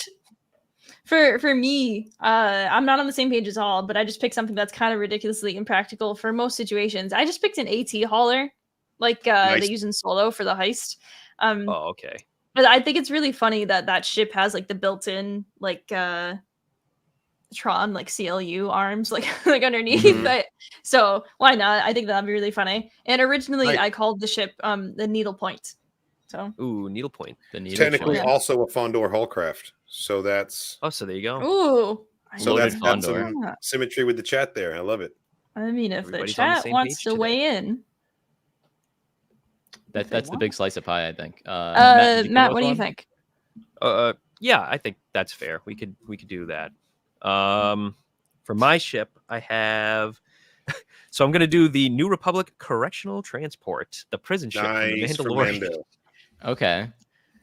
For me, I'm not on the same page at all, but I just picked something that's kind of ridiculously impractical for most situations. I just picked an AT hauler, like Nice. they use in Solo for the heist. Oh, okay. But I think it's really funny that that ship has like the built-in like Tron like CLU arms like like underneath Mhm. it. So why not? I think that'd be really funny. And originally Right. I called the ship the Needle Point. So Ooh, needlepoint. The needle Technically, point. also a Fondor Hallcraft. So that's Oh, so there you go. ooh. I so Loaded mean, that's Fondor. some symmetry with the chat there. I love it. I mean, if the Everybody's on the chat same wants page to today. weigh in, if they That's the want. big slice of pie, I think. Matt, did you come up what with do you one? think? Yeah, I think that's fair. We could do that. For my ship, I have. So I'm gonna do the New Republic Correctional Transport, the prison ship from the Nice for Mandalorian. Mando. Okay.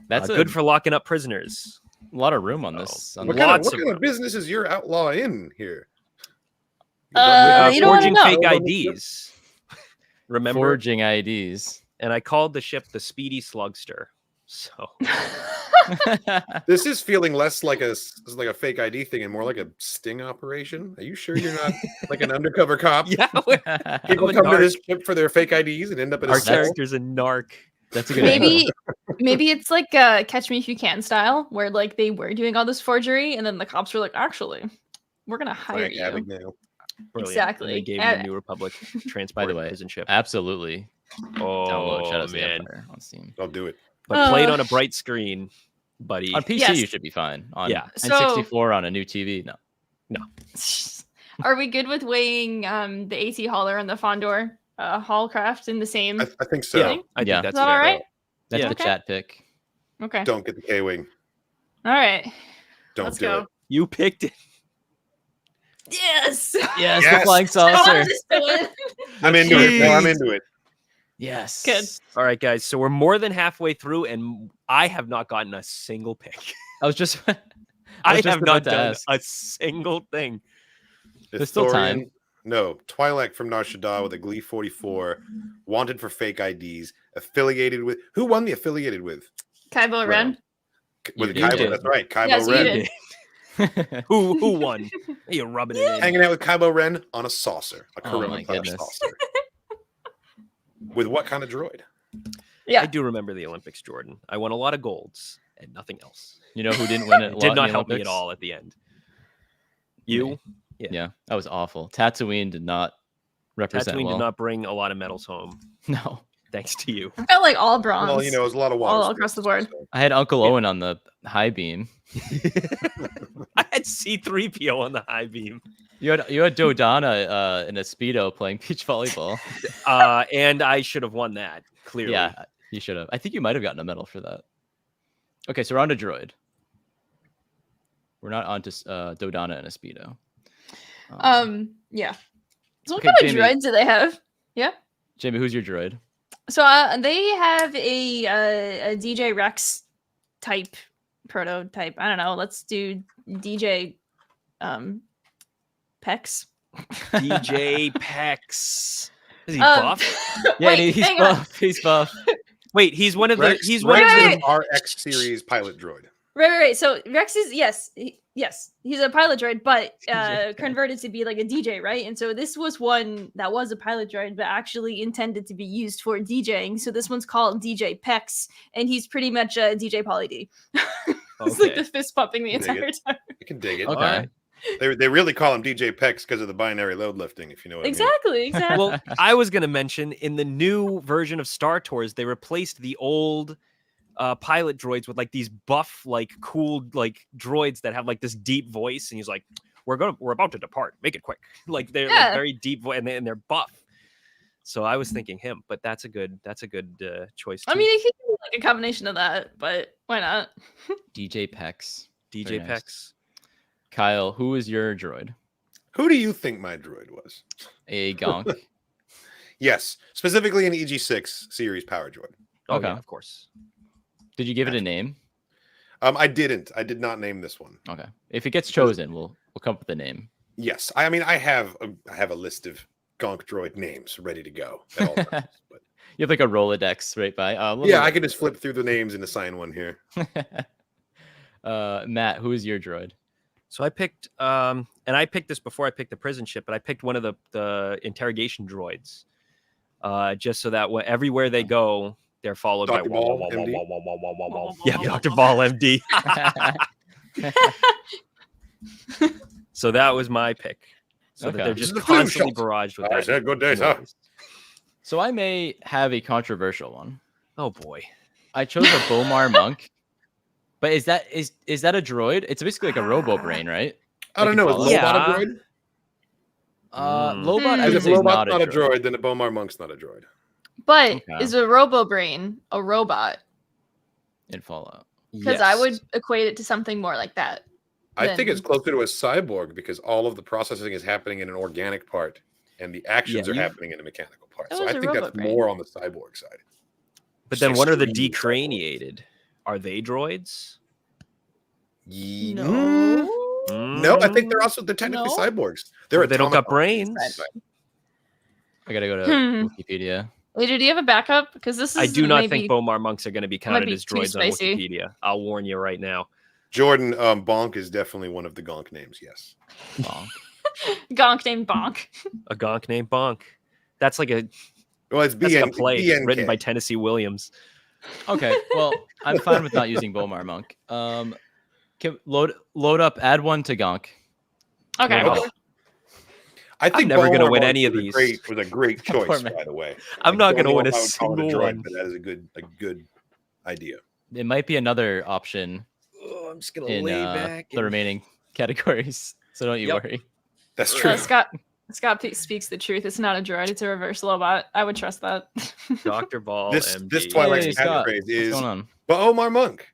That's a Good for locking up prisoners. lot of room on Oh. this. on What this- kind, of, Lots what of kind of room. business is your outlaw in here? You don't wanna Forging know. fake IDs. Remember? Forging IDs. And I called the ship the Speedy Slugster. So This is feeling less like a fake ID thing and more like a sting operation. Are you sure you're not like an undercover cop? yeah, People I'm a come to narc. this ship for their fake IDs and end up in a Our cell. character's a narc. That's a good angle. maybe it's like Catch Me If You Can style, where like they were doing all this forgery, and then the cops were like, actually, we're gonna hire Frank you. Abagnale. Brilliant. Exactly. And they gave him the New Republic transport By the way, prison ship. Absolutely. Download Oh Shadows of the man! Empire on Steam. I'll do it. But played Uh, on a bright screen, buddy. On PC, Yes. you should be fine. On Yeah. N64 on a new TV, no. Are we good with weighing the AT hauler and the Fondor Hallcraft in the same? I think so. Yeah, I Yeah. think that's Is that all fair. right? That's Yeah. the Okay. chat pick. Okay. Don't get the K-wing. All right. Don't Let's do go. it. You picked it. Yes. Yes, the Yes. flying I saucer. wanted to do it. I'm into it. No, I'm Jeez. into it. Yes. Good. All right, guys. So we're more than halfway through, and I have not gotten a single pick. I was just. I was just have not about to done ask. a single thing. There's still time. Ithorian- No, Twi'lek from Nar Shaddaa with a Glee 44, wanted for fake IDs, affiliated with who won the affiliated with? Kybo Ren. With You Kybo. did. That's right, Kybo Yes, you Ren. did. Who won? You're rubbing it in. Hanging out with Kybo Ren on a saucer, a Oh my Corona class goodness. saucer. With what kind of droid? Yeah. I do remember the Olympics, Jordan. I won a lot of golds and nothing else. You know who didn't win it? It did not help me at all at the end. You? Yeah, that was awful. Tatooine did not represent Tatooine well. did not bring a lot of medals home, No, thanks to you. I felt like all bronze. Well, you know, it was a lot of water. all across the board. so- I had Uncle Owen on the high beam. I had C3PO on the high beam. You had Dodonna in a speedo playing beach volleyball. And I should have won that, clearly. Yeah, you should have. I think you might have gotten a medal for that. Okay, so we're on to droid. We're not on to Dodonna and a speedo. Yeah. So what Okay, kind of Jamie. droids do they have? Yeah. Jamie, who's your droid? So they have a DJ Rex type prototype. I don't know. Let's do DJ Pex. DJ Pex. Is he Um, buff? Yeah, Wait, he's hang on. buff. He's buff. Wait, he's one of the. Rex, He's one Rex of Wait, the. is an RX series pilot droid. Right. So Rex is yes, he's a pilot droid, but DJ. converted to be like a DJ, right? And so this was one that was a pilot droid, but actually intended to be used for DJing. So this one's called DJ Pex, and he's pretty much a DJ Pauly D. It's like Okay. the fist pumping the Dig it. entire time. You can dig it. Okay. Alright. They really call him DJ Pex because of the binary load lifting, if you know what Exactly. Well, I was going to mention in the new version of Star Tours, they replaced the old pilot droids with like these buff, like cool, like droids that have like this deep voice, and he's like, we're about to depart, make it quick. Like they're like very deep voice, and they're buff. So I was thinking him, but that's a good choice too. I mean, it could be like a combination of that, but why not? DJ Pex. DJ Very nice. Pex. Kyle, who is your droid? Who do you think my droid was? A Gonk. Yes, specifically an EG6 series power droid. Oh, Okay. yeah, of course. Did you give it a name? I didn't. I did not name this one. Okay. If it gets chosen, we'll come up with a name. Yes, I mean I have a list of Gonk droid names ready to go at all times. But You have like a Rolodex right by. yeah, I can just flip through the names and assign one here. Matt, who is your droid? So I picked, and I picked this before I picked the prison ship, but I picked one of the interrogation droids, just so that everywhere they go, they're followed Dr. by Ball, MD? Yeah, Dr. Ball, MD. So that was my pick. So that Okay. they're This just is the film constantly shot. barraged with I that. said good day, sir. noise. So I may have a controversial one. Oh boy. I chose a Bomar monk. But is that a droid? It's basically like a robo brain, right? I don't know. Is Like Lobot Yeah. a droid? Lobot, I Because would if say is Lobot's not a droid. then the Bomar Monk's not a droid. But Okay. is a robo brain a robot? In Fallout. Because I would equate it to something more like that. I think it's Then- closer to a cyborg because all of the processing is happening in an organic part and the actions Yeah, are you- happening in a mechanical part. That So was I a think that's robot brain. more on the cyborg side. But then what are the Extremely cyborg. decraniated? Are they droids? No. No, I think they're technically No. cyborgs. They're They don't got automatons. brains. I gotta go to Hmm. Wikipedia. Adrian, do you have a backup? Because this is I do not maybe... think Bomar monks are going to be counted be as too droids on spicy. Wikipedia. I'll warn you right now. Jordan, Bonk is definitely one of the Gonk names. Yes. Bonk. Gonk named Bonk. A gonk named Bonk. That's like a Well, it's that's like a play BNK. written by Tennessee Williams. Okay, well, I'm fine with not using Bomar monk. Can load up, add one to Gonk. Okay. Oh. I think never gonna Bomar win Monk any of was a these. great Poor choice, man. by the way. I'm not don't going to know win if a I would call it single droid, one. But that is a good idea. It might be another option Oh, I'm just going in the remaining categories, so don't you Yep. worry. That's true. Scott speaks the truth. It's not a droid. It's a reverse Lobot. I would trust that. Dr. Ball, This MD. Twilight Hey, Scott, catchphrase what's is going on? Omar Monk.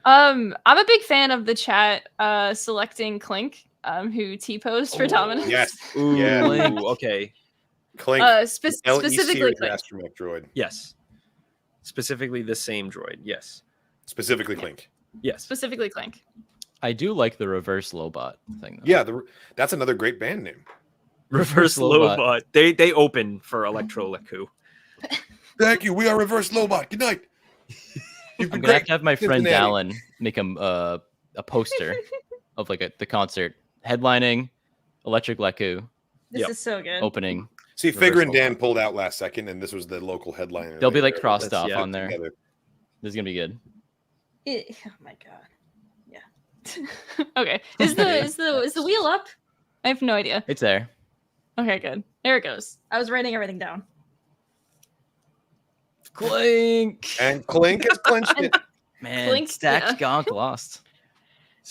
I'm a big fan of the chat selecting Clink, who T-posed for dominance. Yes. Ooh, Yeah. okay. Clink. Uh, specifically specifically Clink. astromech droid. Yes. Specifically the same droid. Yes. Specifically Clink. Yes. Specifically Clink. I do like the reverse Lobot thing. Though. Yeah, that's another great band name. Reverse Lobot. Lobot. They open for Electro Leku. Thank you. We are Reverse Lobot. Good night. You've I'm been gonna have great. to have my friend Cincinnati. Dallin make a poster of like the concert headlining Electric Leku This Yep. is so good. opening. See, Reverse Figure and Dan Lobot. pulled out last second, and this was the local headliner. They'll be later. like crossed That's- off yeah, on there. Together. This is gonna be good. Oh my god. Yeah. Okay. Is the wheel up? I have no idea. It's there. Okay, good. There it goes. I was writing everything down. Clink. And Clink has clinched it. Man, Clink, stacked yeah. Gonk lost.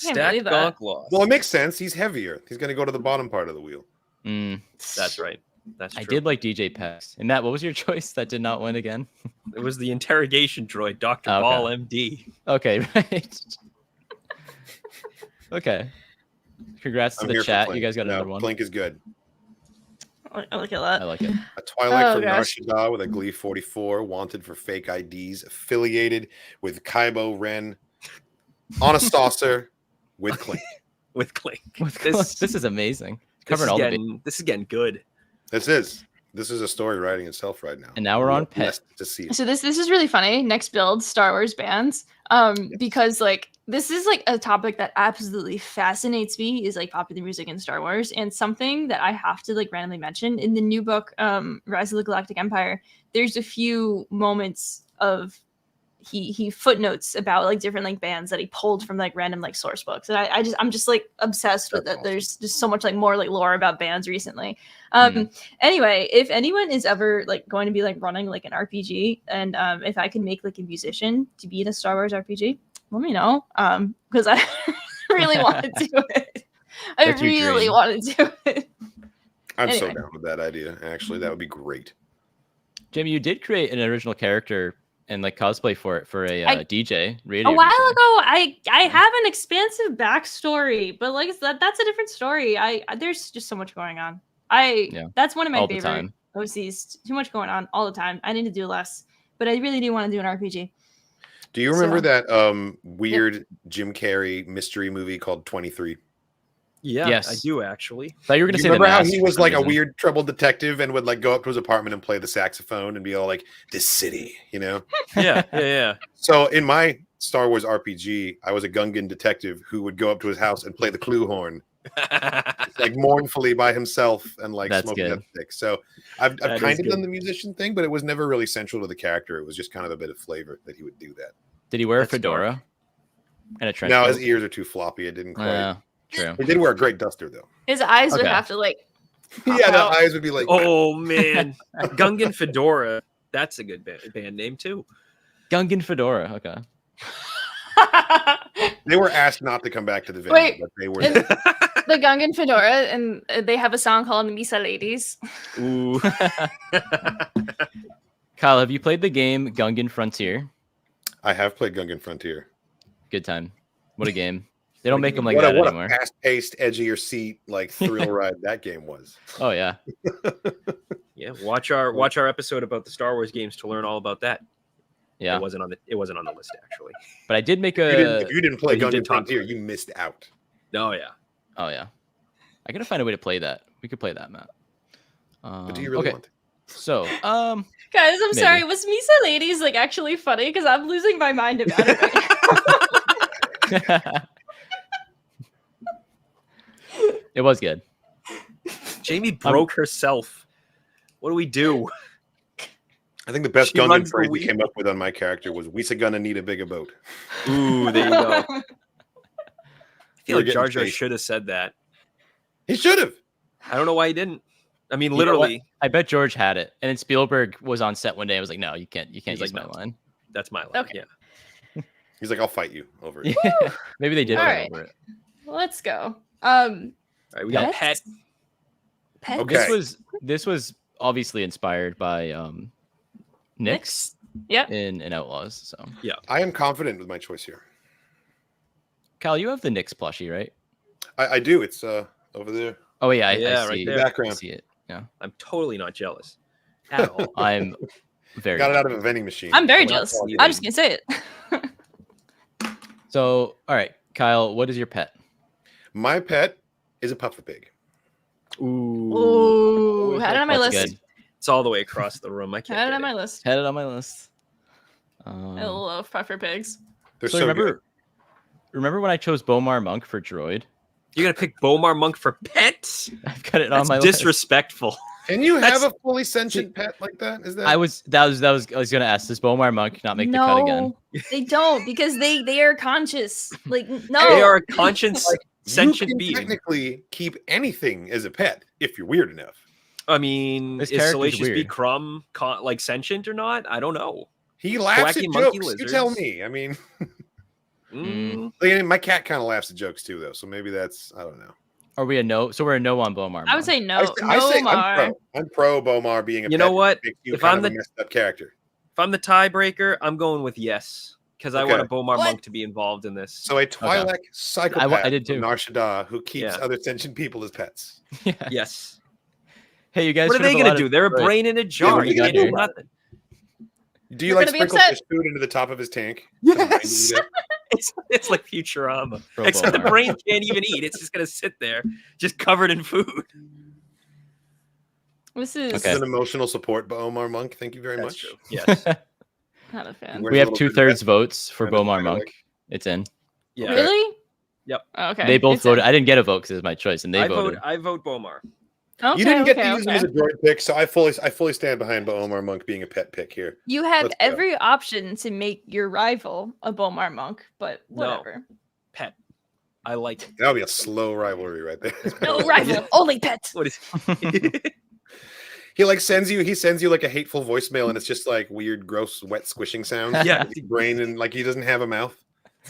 Can't Stacked believe that. Gonk lost. Well, it makes sense. He's heavier. He's going to go to the bottom part of the wheel. That's right. That's true. I did like DJ Pex. And Matt, what was your choice that did not win again? It was the interrogation droid, Dr. Okay. Ball, MD. Okay, right. Okay. Congrats to I'm the here for chat. You Clink. guys got No, another one. Clink is good. I look at I that. like it. A Twilight Oh, from gosh. Narshada with a Glee 44, wanted for fake IDs, affiliated with Kybo Ren, on a saucer with Clink. With Clink. This is amazing. Covering all the bases. This is getting good. This is a story writing itself right now. And now we're on Pet. Blessed to see it. So this is really funny. Next build, Star Wars bands. Because like this is like a topic that absolutely fascinates me is like popular music in Star Wars, and something that I have to like randomly mention in the new book, Rise of the Galactic Empire. There's a few moments of he footnotes about like different like bands that he pulled from like random like source books, and I'm just like obsessed with That's that. awesome. There's just so much like more like lore about bands recently. Mhm. Anyway, if anyone is ever like going to be like running like an RPG, and if I can make like a musician to be in a Star Wars RPG, let me know. Because I really want to do it. I That's your really dream. want to do it. I'm so Anyway. down with that idea. Actually, that would be great. Jamie, you did create an original character and like cosplay for it for a DJ radio. A while DJ. ago, I have an expansive backstory, but like that's a different story. There's just so much going on. Yeah. That's one of my All the favorite time. OCs. Too much going on all the time. I need to do less, but I really do want to do an RPG. Do you remember So- that weird Jim Carrey mystery movie called 23? Yeah, I Yes. do actually. Thought you were gonna You say remember the how Mask he for was some like a reason. weird troubled detective and would like go up to his apartment and play the saxophone and be all like, "This city," you know? Yeah. So in my Star Wars RPG, I was a Gungan detective who would go up to his house and play the clue horn, like mournfully by himself and like That's smoking good. a stick. So I've That is kind of good. done the musician thing, but it was never really central to the character. It was just kind of a bit of flavor that he would do that. Did he wear a That's fedora and a trench Now coat? his ears are too floppy. It didn't quite. True. He did wear a great duster though. His eyes would Okay. have to like. Yeah, the out. eyes would be like. Oh man, Gungan Fedora. That's a good band name too. Gungan fedora. Okay. They were asked not to come back to the venue, Wait, but they were. is- The Gungan Fedora, and they have a song called Misa Ladies. Ooh. Kyle, have you played the game Gungan Frontier? I have played Gungan Frontier. Good time. What a game. They don't make them like what that a anymore. fast-paced, edge of your seat, like thrill ride that game was. Oh yeah. Yeah, watch our episode about the Star Wars games to learn all about that. Yeah. It wasn't on the list actually. But I did make If you didn't play but you did Gungan talk Frontier, to you missed out. Oh yeah. Oh yeah. I gotta find a way to play that. We could play that, Matt. But do you really okay. want to? So, Guys, I'm Maybe. sorry. Was Misa Ladies like actually funny? Because I'm losing my mind about it right now. it was good. Jamie broke herself. What do we do? I think the best She Gungan runs the phrase we week. came up with on my character was, "We gonna need a bigger boat." Ooh, there you go. I You feel were like getting Jar Jar chased. should have said that. He should have. I don't know why he didn't. I mean, You know what? literally, I bet George had it. And then Spielberg was on set one day. I was like, no, you can't He's use like, my no. line. that's my line. Okay. Yeah. He's like, "I'll fight you over it." Maybe they did All fight right. over it. Let's go. All right, we got Pets? Pet. Pets? Okay. This was obviously inspired by Nyx Yep. in Outlaws. So I am confident with my choice here. Kyle, you have the Nyx plushie, right? I do. It's over there. Oh yeah, Yeah, I right see. there. I Background. see it. Yeah. I'm totally not jealous at all. I'm very Got it out of a vending machine. I'm very Well, jealous. that's I'm just gonna say it. So all right, Kyle, what is your pet? My pet is a puffer pig. Ooh. Ooh, had it on my That's list. good. It's all the way across the room. I can't. Had it get on it. my list. Had it on my list. I love puffer pigs. They're So so remember good. when I chose Bomar Monk for droid? You're gonna pick Bomar Monk for pets? I've got it That's on my list. disrespectful. Can you have That's- a fully sentient pet like that? Is that? I was gonna ask, does Bomar Monk not make the cut again? They don't because they are conscious. Like no, They are a conscious, you sentient can being. technically keep anything as a pet if you're weird enough. I mean, This is character's Salacious B. weird. Crumb like sentient or not? I don't know. He laughs Quacky at monkey jokes. You tell lizards. me. I mean, Mm. like, my cat kind of laughs at jokes too, though. So maybe that's I don't know. Are we a no? So we're a no on Bomar. I would Monk. say no. I say Mar. I'm pro Bomar being a You pet. know what? That makes you If kind I'm of a the- messed up character. If I'm the tiebreaker, I'm going with yes because I Okay. want a Bomar What? Monk to be involved in this. So a Twi'lek psychopath I did too. from Nar Shaddaa who keeps Yeah. other sentient people as pets. Yeah. Yes. Hey, you guys. What are should they have gonna allowed do? it- They're a right. brain in a jar. what are You you can't gonna do do? nothing. Do you You're like gonna be sprinkle upset. fish food into the top of his tank? Yes. Remind It's like Futurama. Pro Except the Bomar. brain can't even eat. It's just gonna sit there, just covered in food. This is This Okay. is an emotional support, Bomar Monk. Thank you very That's much. true. Yes. not a fan. Where's We a have little bit of 2/3 that? votes for Kind of Bomar Twi'lek. Monk. It's in. Yeah. Really? Yep. Oh, okay. They both It's voted. in. I didn't get a vote because it was my choice, and they voted. I vote Bomar. Okay, You didn't get okay, to use him okay. as a droid pick, so I fully stand behind Omar Monk being a pet pick here. You have Let's go. every option to make your rival a Bomar monk, but No. whatever. Pet. I like it. That would be a slow rivalry right there. No rival, only pet. What is He sends you like a hateful voicemail, and it's just like weird, gross, wet squishing sounds. Yeah. His brain, and like he doesn't have a mouth.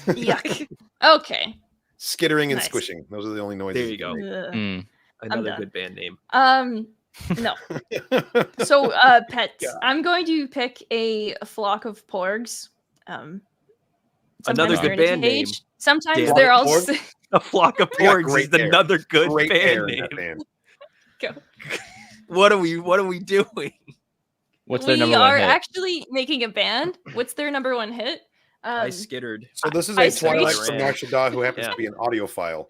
Yuck. Okay. Skittering and Nice. squishing. Those are the only noises. There you go. Ugh. Mm. another done. good band name? No. So, pets. God. I'm going to pick a flock of porgs. Another sometimes good they're in a band name. cage. Sometimes Damn. they're all. Flock of A flock of They got porgs great is hair. another good Great hair band in name. that band. Go. What are we doing? What's their We number are one hit? actually making a band. What's their number one hit? I skittered. So this is I a Twilight screeched. from Narshada who happens Yeah. to be an audiophile.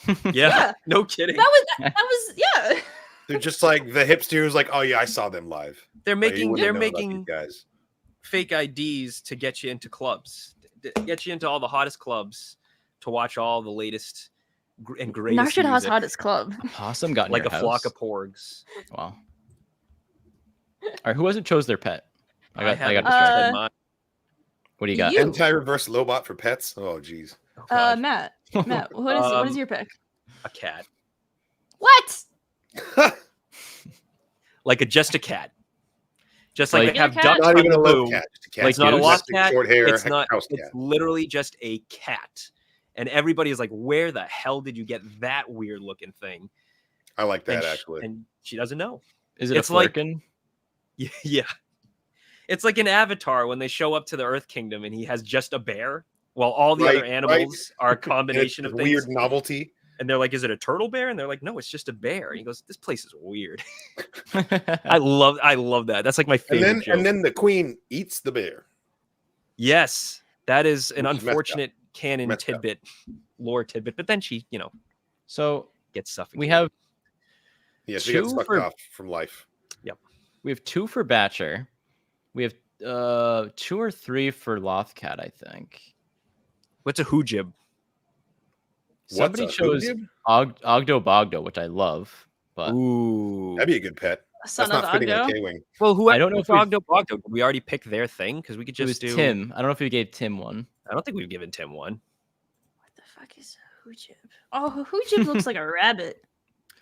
Yeah, Yeah. no kidding. That was yeah. They're just like the hipster who's like, oh yeah, I saw them live. They're Like, you making wouldn't they're know about these making guys. fake IDs to get you into clubs, get you into all the hottest clubs to watch all the latest and greatest Narshada's music, hottest club. Possum got in like your a flock house? of porgs. Wow. All right, who hasn't chose their pet? I got have distracted. in mind. What do you got? You. Anti-reverse Lobot for pets. Oh geez. Oh, God. Matt, what is your pick? A cat, What? like just a cat, just like Like- they have Cat? ducks Not on even the a love boom. cat. Just a cat. Like It's not a Goose? lost Plastic, cat. Short hair. It's not. House It's cat. literally just a cat, and everybody is like, "Where the hell did you get that weird looking thing?" I like that and actually. and she doesn't know. Is it It's a like- Flurkin? Yeah. It's like an Avatar when they show up to the Earth Kingdom and he has just a bear, while all the other Right, animals are a And it's combination this of things. weird novelty. And they're like, "Is it a turtle bear?" And they're like, "No, it's just a bear." And he goes, "This place is weird." I love that. That's like my And favorite then joke. and then the queen eats the bear. Yes, that is an Which is messed up. unfortunate canon Messed up. tidbit, lore tidbit. But then she, So gets suffocated. we have Yeah, she got Two sucked for- off from life. we have 2 for Batcher. We have 2 or 3 for Lothcat, I think. What's a hoojib? Somebody What's a chose hoojib? Ogdo Bogdo, which I love, but Ooh. That'd be a good pet. Son That's of not fitting Ogdo. on K-Wing. Well, who? I don't know if we've- Did we already pick their thing? Because we could it was just do. Tim. I don't know if we gave Tim one. I don't think we've given Tim one. What the fuck is a hoojib? Oh, a hoojib looks like a rabbit.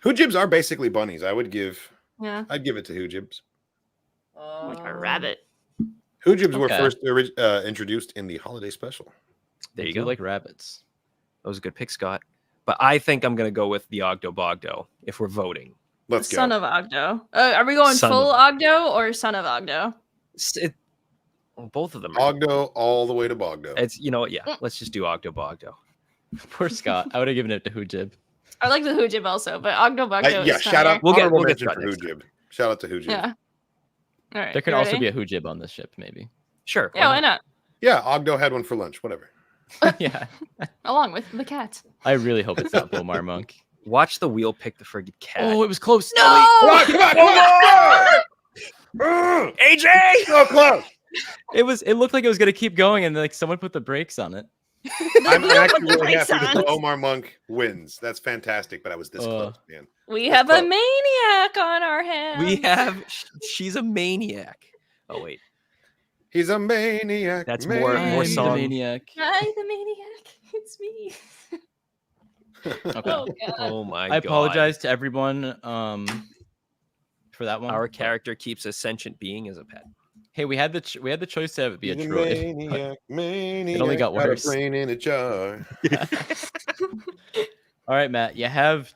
Hoojibs are basically bunnies. I'd give Yeah, it to Hoojibs. like a rabbit. Hoojibs were Okay. first introduced in the holiday special. There you Do go. like rabbits. That was a good pick, Scott. But I think I'm gonna go with the Ogdo Bogdo if we're voting. Let's go. Son of Ogdo. Are we going Son full of- Ogdo or son of Ogdo? Well, both of them. Are, Ogdo all the way to Bogdo. it's yeah. Let's just do Ogdo Bogdo. Poor Scott. I would have given it to Hoojib. I like the hoojib also, but Ogdo Bogdo. Yeah, is shout out. We'll get- honorable we'll get mention for Scott next Hoojib. Shout out to Hoojib. Yeah. All right. There can you also ready? be a Hoojib on this ship, maybe. Sure. Yeah, why not? Yeah, Ogdo had one for lunch. Whatever. Yeah. Along with the cat. I really hope it's not Bomar Monk. Watch the wheel pick the friggin' cat. Oh, it was close. No! Come on, come on, come on! AJ! So close. It looked like it was gonna keep going, and like someone put the brakes on it. I'm Put the actually really brakes happy that on. Omar Monk wins. That's fantastic, but I was this close, man. We That's have a close. maniac on our hands. We have. She's a maniac. Oh wait. He's a maniac. That's more I'm the song. maniac. Hi, the maniac. It's me. Okay. Oh god. Oh my god. I apologize to everyone for that one. Our character keeps a sentient being as a pet. Hey, we had the choice to have it be a He's a droid. maniac, maniac. only got got a worse. brain in a jar. All right, Matt, you have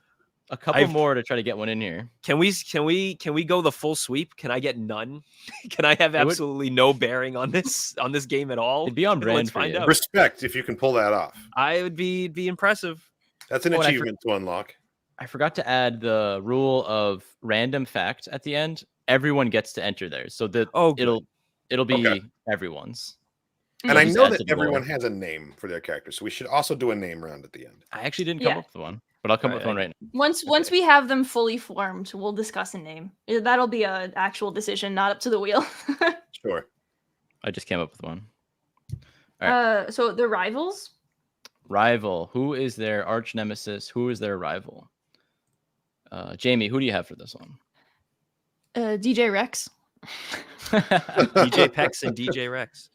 a couple I've- more to try to get one in here. Can we go the full sweep? Can I get none? Can I have It would- absolutely no bearing on this game at all? It'd be on brand Let's for find you. out. Respect if you can pull that off. I would be impressive. That's an Oh, and I achievement to unlock. I forgot to add the rule of random fact at the end. Everyone gets to enter theirs, so that Oh, good. it'll be Okay. everyone's. And I just know add to that the lore. everyone has a name for their character, so we should also do a name round at the end. I actually didn't come Yeah. up with one, but I'll come up with Alright. one right now. Once we have them fully formed, we'll discuss a name. That'll be an actual decision, not up to the wheel. Sure. I just came up with one. So the rivals. Rival. Who is their arch nemesis? Who is their rival? Jamie, who do you have for this one? DJ Rex. DJ Pex and DJ Rex.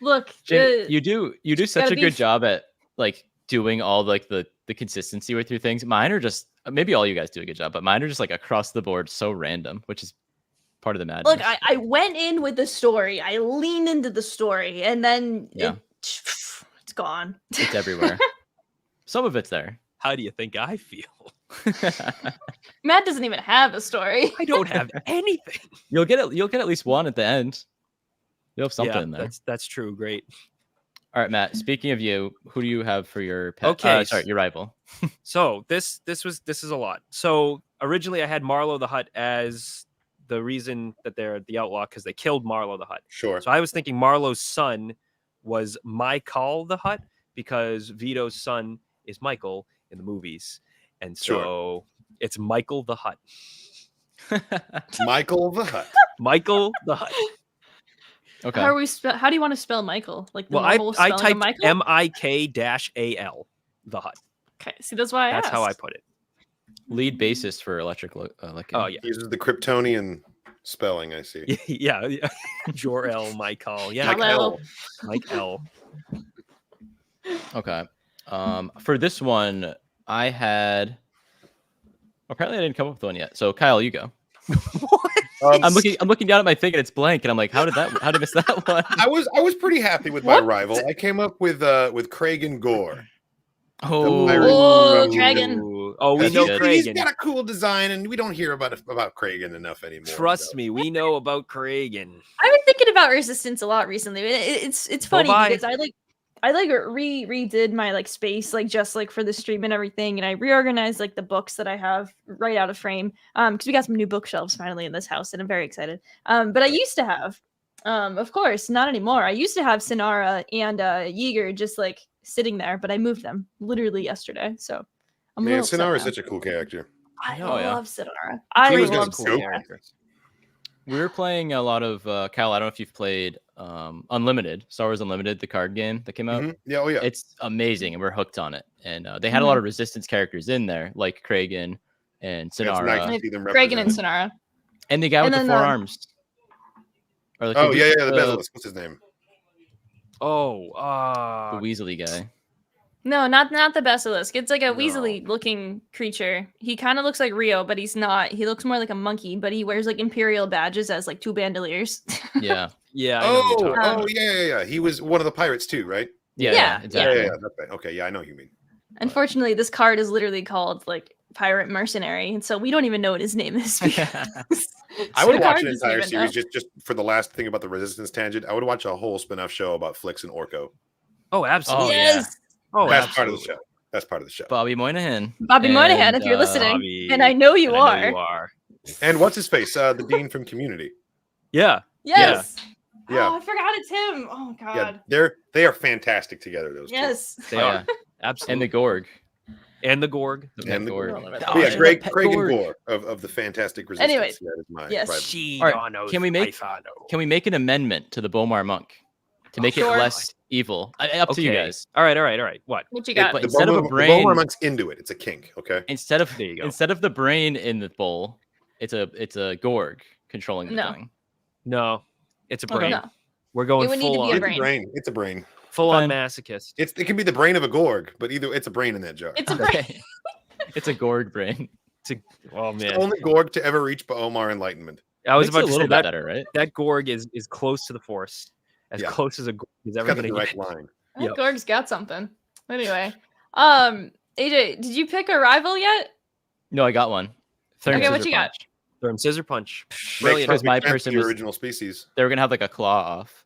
Look, Jamie, you do such gotta a be good job at like doing all like the consistency with your things. Mine are just maybe all you guys do a good job, but mine are just like across the board so random, which is part of the madness. look. I went in with the story. I leaned into the story, and then it's gone. It's everywhere. Some of it's there. How do you think I feel? Matt doesn't even have a story. I don't have anything. You'll get at least one at the end. You'll have something in there. That's true. Great. All right, Matt. Speaking of you, who do you have for your pet? Okay, sorry, your rival. So this is a lot. So originally I had Marlowe the Hutt as the reason that they're the outlaw because they killed Marlowe the Hutt. Sure. So I was thinking Marlowe's son was Michael the Hutt because Vito's son is Michael in the movies, and so it's Michael the Hutt. Michael the Hutt. Michael the Hutt. Okay. How do you want to spell Michael? Like the Well, I normal spelling of typed Michael? MIK-AL the Hutt. Okay, see that's why I That's asked. how I put it. Lead bassist for Electric. Oh yeah. He uses the Kryptonian spelling, I see. yeah. Jor-El, Michael. Yeah. Mike L. Mike L. Okay. For this one, I had. Apparently, I didn't come up with one yet. So, Kyle, you go. I'm looking down at my thing and it's blank, and I'm like, how did I miss that one? I was pretty happy with my rival. I came up with Kragan Gore. Oh, Dragon. Oh, we That's know good. He's Kragan. got a cool design, and we don't hear about Kragan enough anymore. Trust me, we know about Kragan. I've been thinking about Resistance a lot recently. It's funny by. because I redid my like space just for the stream and everything, and I reorganized like the books that I have right out of frame because we got some new bookshelves finally in this house, and I'm very excited. But I used to have, of course, not anymore. I used to have Sinara and Yeager just like sitting there, but I moved them literally yesterday. So I'm Man, a little Sinara upset is such a cool character. now. I Oh, yeah. love Sinara. I He was love just cool. Sinara. We were playing a lot of Kyle. I don't know if you've played Unlimited, Star Wars Unlimited, the card game that came out. Mhm. Yeah, oh yeah. It's amazing, and we're hooked on it. And they had a lot of Resistance characters in there, like Kragan and It's Sinara, nice to see them Kragan and represented. Sinara. and the guy with And the then, 4 arms. Or like Oh yeah, the Basilisk. What's his name? Oh, the Weasley guy. No, not the Basilisk. It's like a Weasley looking creature. He kind of looks like Rio, but he's not. He looks more like a monkey, but he wears like Imperial badges as like 2 bandoliers. Yeah, yeah. I know what you're talking about. Yeah. He was one of the pirates too, right? Yeah, exactly. Yeah. That's right. Okay, yeah, I know who you mean. Unfortunately, this card is literally called like Pirate Mercenary, and so we don't even know what his name is. I would The watch card an doesn't entire even series know. just for the last thing about the Resistance tangent. I would watch a whole spin-off show about Flix and Orko. Oh, absolutely. Oh, Yes, Oh, That's part of the absolutely. show. That's part of the show. Bobby Moynihan. Bobby Moynihan, if you're And, listening, Bobby, and I know you and I are. know you are. And what's his face? The dean from Community. Yeah. Yes. Yeah. Oh, I forgot it's him. Oh God. Yeah, they are fantastic together. Those two. Yes. They Oh, are. yeah. Absolutely. And the Gorg. And the Gorg. And the Gorg. Gorg. Oh, Yeah, shit, Greg Pet and Gorg. Gore of the Fantastic Resistance. Anyways, That is my yes. rival. She All right, can we make an amendment to the Bomar Monk to make Sure. it less evil? Up to you Okay. guys. All right. What? What you got? but The instead of a Bomar brain- Monk's into it. It's a kink. Okay. Instead of There you go. the brain in the bowl, it's a Gorg controlling the No. thing. No, it's a Okay. brain. No. We're going It would need to full be a on, brain. It's a brain. full on Fine. masochist. It can be the brain of a Gorg, but either it's a brain in that jar. It's a brain. Okay. It's a Gorg brain. Oh It's man, the only Gorg to ever reach Omar Enlightenment. I was Makes it about a to little say bit that better, right? that Gorg is close to the Force, as Yeah. close as a Gorg is It's ever got the going to direct get. line. That Yep. Gorg's got something. Anyway, AJ, did you pick a rival yet? No, I got one. Thurn Okay, what Scissor you got? Punch. Throw scissor punch. Makes Brilliant. Because my perfect sense person to the was- original species. They were gonna have like a claw off.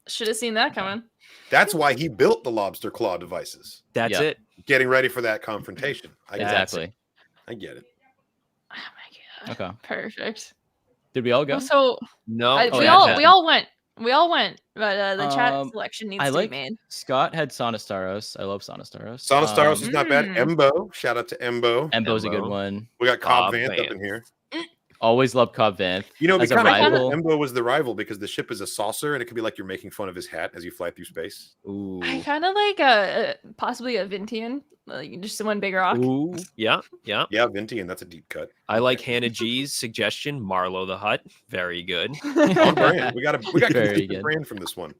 Should have seen that coming. That's why he built the lobster claw devices. That's Yeah. it. Getting ready for that confrontation. I get That's it. Exactly. I get it. Oh my god. Okay. Perfect. Did we all go? So No, I- Oh, we yeah, all chat. we all went, but the chat Um, selection needs I to like- be made. Scott had Sonastaros. I love Sonastaros. Sonastaros is not bad. Mm. Embo. Shout out to Embo. Embo's a good Embo. one. We got Cobb Cobb Vanth up Vanth. in here. Always love Cobb Vanth. You know, it'd as be a kind of rival. cool if Embo was the rival because the ship is a saucer and it could be like you're making fun of his hat as you fly through space. Ooh. I kind of like possibly a Vintian, like just one big rock. Ooh. Yeah. Yeah, Vintian, that's a deep cut. I like Hannah G's suggestion. Marlo the Hutt. Very good. On brand. We got Very consistent good. brand from this one.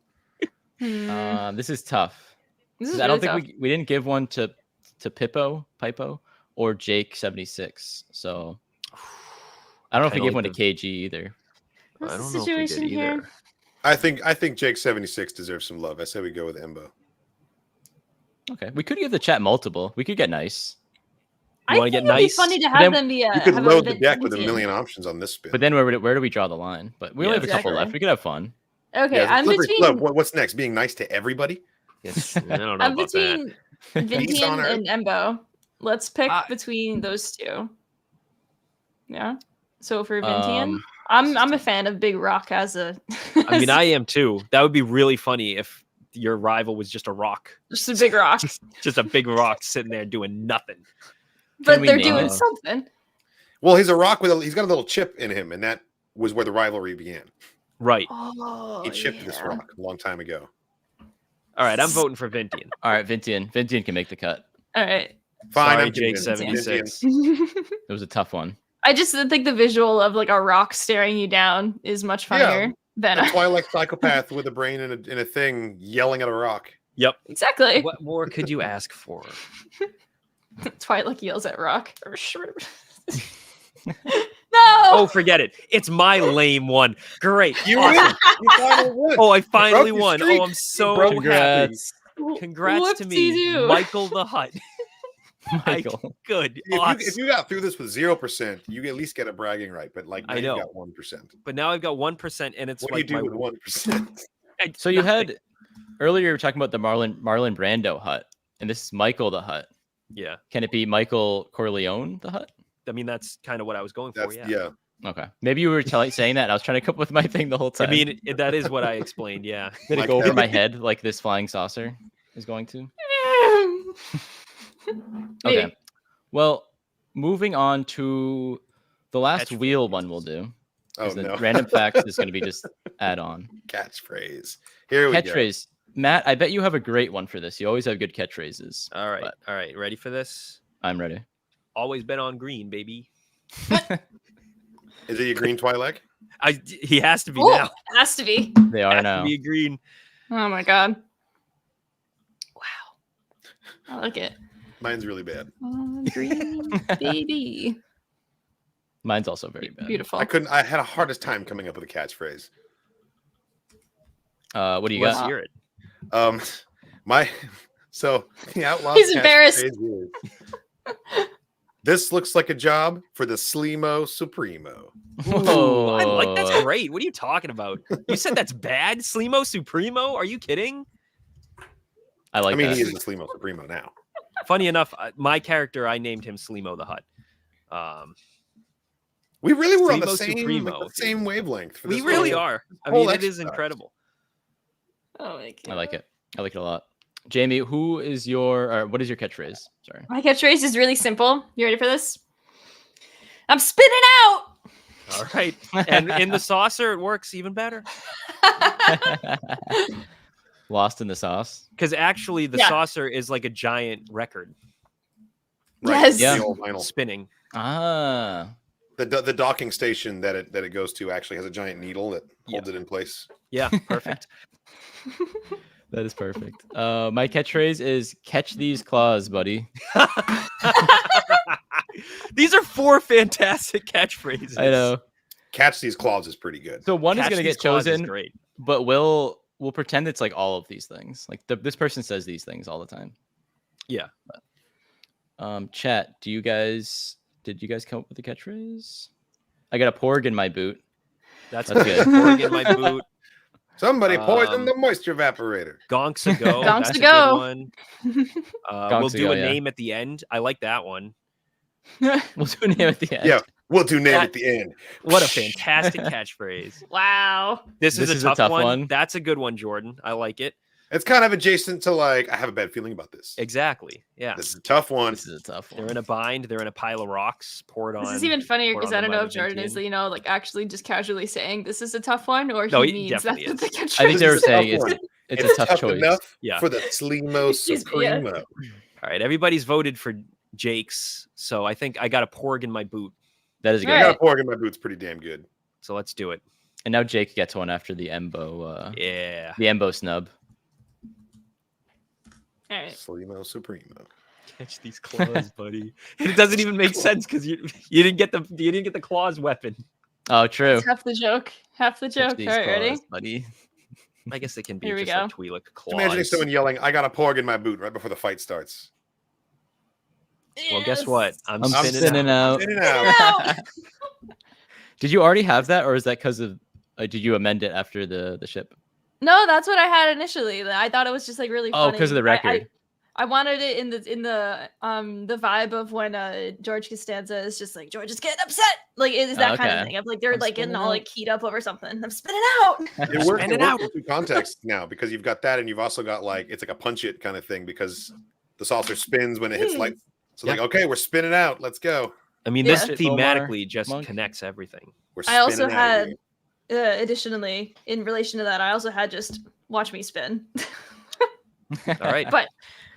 This is tough. This is I don't really think we didn't give one to Pipo or Jake 76. So I don't know if we Kinda gave one to like KG either. What's I the don't know if we did situation here? either. I think Jake 76 deserves some love. I say we go with Embo. Okay, we could give the chat multiple. We could get nice, I wanna think get it'd be nice? funny to But have then them be. You could have load the Vin- deck with a Vintian. million options on this spin. but then where do we draw the line? But we only Yeah, have a couple exactly. left. We could have fun. Okay, Yeah, I'm slippery between. slope. What's next? Being nice to everybody? Yes, I don't know I'm about that. between Peace on Vintian Earth. and Embo. Let's pick I- between those two. Yeah. So for Vintian, Um, I'm a fan of Big Rock as a. I mean, I am too. That would be really funny if your rival was just a rock, just a big rock, just a big rock sitting there doing nothing. but we they're name doing it? something. Well, he's a rock he's got a little chip in him, and that was where the rivalry began. Right. Oh, He chipped this rock a long time ago. All right. I'm voting for Vintian. all right, Vintian can make the cut. All right. Fine, Sorry, I'm Jake convinced. 76. It was a tough one. I just think the visual of like a rock staring you down is much funnier than That's why I like psychopath with a brain and a thing yelling at a rock. Yep. exactly. What more could you ask for? Twilight yells at rock. No. Oh, forget it. It's my lame one. Great. You Awesome. win. You finally won. Oh, I finally your won. streak. Oh, I'm so broke- happy. Congrats, Congrats to me, Whoopsie-doo. Michael the Hutt. Michael. Good. If you got through this with 0%, you at least get a bragging right. But like, now I know. you got 1%. But now I've got 1%, and it's What do like you do my with 1%? So you nothing. had earlier you were talking about the Marlon Brando Hut, and this is Michael the Hut. Yeah. Can it be Michael Corleone the Hut? I mean, that's kind of what I was going for. That's Yeah. Okay, maybe you were saying that. And I was trying to come up with my thing the whole time. I mean, that is what I explained. Yeah. did it Mike go over Kelly. my head like this flying saucer is going to? Maybe. Okay. Well, moving on to the last wheel one we'll do. Oh, The no. random facts is going to be just add on. Catchphrase. Here we go. Catchphrase. Matt, I bet you have a great one for this. You always have good catchphrases. All right. But- All right. Ready for this? I'm ready. Always been on green, baby. Is it your green Twi'lek? He has to be Oh, now. has to be. They are Has now. to be a green. Oh my god. Wow. I like it. Mine's really bad. Oh, green baby. Mine's also very bad. Beautiful. I had a hardest time coming up with a catchphrase. What do you Let's got? hear it. So the Outlaw He's embarrassed. catchphrase is, this looks like a job for the Sleemo Supremo. Ooh, I like Oh. that's great. What are you talking about? You said that's bad? Sleemo Supremo? Are you kidding? I like I mean, that. he is the Sleemo Supremo now. Funny enough, my character, I named him Sleemo the Hutt. We really were on the Sleemo same, Supremo, like, the same wavelength. For We this really whole- are. I whole mean, it is exercise. incredible. Oh my god. I like it. I like it a lot. Jamie, who is your or what is your catchphrase? Sorry. My catchphrase is really simple. You ready for this? I'm spitting out. All right. And in the saucer, it works even better. Lost in the sauce. Because actually, the Yeah. saucer is like a giant record Yes. Yeah. The old vinyl. spinning. Ah. The docking station that it goes to actually has a giant needle that holds it in place. Yeah, perfect. That is perfect. My catchphrase is catch these claws, buddy. These are 4 fantastic catchphrases. I know. Catch these claws is pretty good. So one is Catch gonna these get claws is chosen, Great. but we'll pretend it's like all of these things. Like this person says these things all the time. Yeah. Chat, did you guys come up with a catchphrase? I got a porg in my boot. That's That's good. good. Porg in my boot. Somebody poisoned Um, the moisture evaporator. Gonks ago. Gonks That's to a go. good one. We'll Gonks to do go, a yeah. name at the end. I like that one. We'll do a name at the end. Yeah, we'll do name That- at the end. What a fantastic catchphrase. Wow. This is a tough, one. one. That's a good one, Jordan. I like it. It's kind of adjacent to like, I have a bad feeling about this. Exactly. Yeah. This is a tough one. This is a tough one. They're in a bind. They're in a pile of rocks poured on. This is even funnier poured because on I them don't by know if the Jordan is, Vintian. like actually just casually saying this is a tough one, or No, he he means definitely that's the is. catchphrase. I think they were This is a tough saying one. it's a tough choice. enough Yeah. for the Slimo Excuse me, yeah. Supremo. All right. Everybody's voted for Jake's. So I think I got a porg in my boot. That is good. I Right. got a porg in my boots pretty damn good. So let's do it. And now Jake gets one after the Embo. Yeah. The Embo snub. All right. Slimo Supremo. Catch these claws, buddy. And it doesn't even make sense because you didn't get the claws weapon. Oh, true. That's half the joke. Half the Catch joke. these All right, ready? claws, buddy. I guess they can be Here we just like Twi'lek Just claws. imagining someone yelling, "I got a porg in my boot" right before the fight starts. Well, guess what? Yes. I'm I'm spinning out. out. In and out. Did you already have that, or is that because of? Did you amend it after the ship? No, that's what I had initially. I thought it was just like really Oh, funny. because of the record. I wanted it in the vibe of when George Costanza is just like, George is getting upset. Like it is that kind of Okay. thing. Of like they're I'm like getting spinning all out. like keyed up over something. I'm spinning out. It works Spin it in out. two contexts now because you've got that and you've also got like it's like a punch it kind of thing because the saucer spins when it hits light. So like, okay, we're spinning out. Let's go. I mean, Yeah. this Shit, Omar, thematically just monk. connects everything. We're I also spinning out of had, here. additionally, in relation to that, I also had just watch me spin. All right. But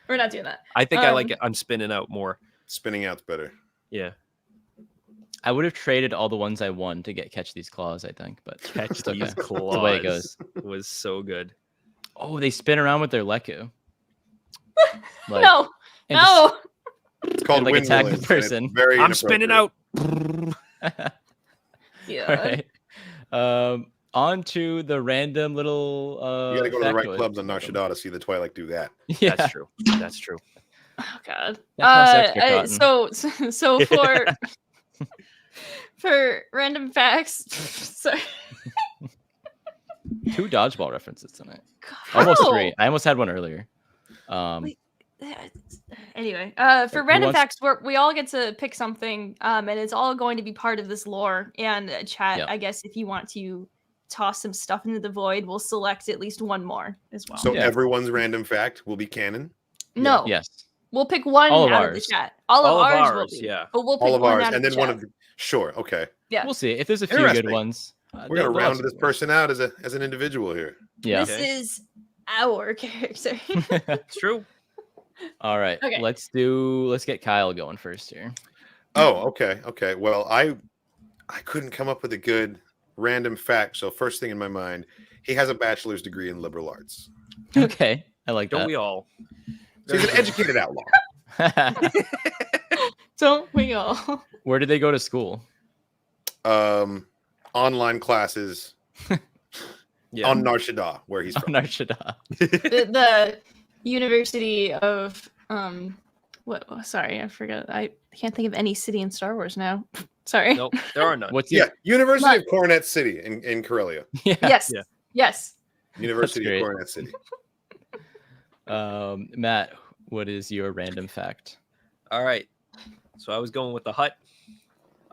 we're not doing that. I think I like it. I'm spinning out more. Spinning out's better. Yeah. I would have traded all the ones I won to get catch these claws. I think, but Catch it's okay. these It's claws. the way it goes. Was so good. Oh, they spin around with their Leku. Like, No, and no. It's called like, attack the windmilling, and it's person. Very I'm spinning out. Yeah. All right. On to the random little. You got to go to the right factoid. clubs on Nar Shaddaa to see the Twi'lek do that. Yeah. That's true. That's true. Oh God. That costs extra, So for random facts. Sorry. 2 dodgeball references tonight. How? Almost 3. I almost had one earlier. Wait. Anyway, for Who random wants- facts, we all get to pick something, and it's all going to be part of this lore. And chat, Yep. I guess, if you want to toss some stuff into the void, we'll select at least one more as well. So Yeah. everyone's random fact will be canon. no, Yes. we'll pick one All of out of the ours. chat. All of ours will be, yeah. but we'll pick All of one ours, out and of then the one chat. of sure, okay. Yeah, We'll see. If there's a few good Interesting. ones, We're gonna they'll round also this work. person out as an individual here. Yeah. this Okay. is our character. It's true. All right. Okay. Let's get Kyle going first here. Oh, okay. Well, I couldn't come up with a good random fact. So first thing in my mind, he has a bachelor's degree in liberal arts. Okay. I like Don't that. we all? So he's an educated outlaw. Don't we all? Where did they go to school? Online classes Yeah. on Nar Shaddaa, where he's On from. Nar Shaddaa. the University of what? Sorry, I forgot. I can't think of any city in Star Wars now. Sorry. Nope. There are none. What's Yeah, your University But- of Coronet City in Corellia. yeah. Yes. Yeah. Yes. University great. of Coronet City. Matt, what is your random fact? All right. So I was going with the hut.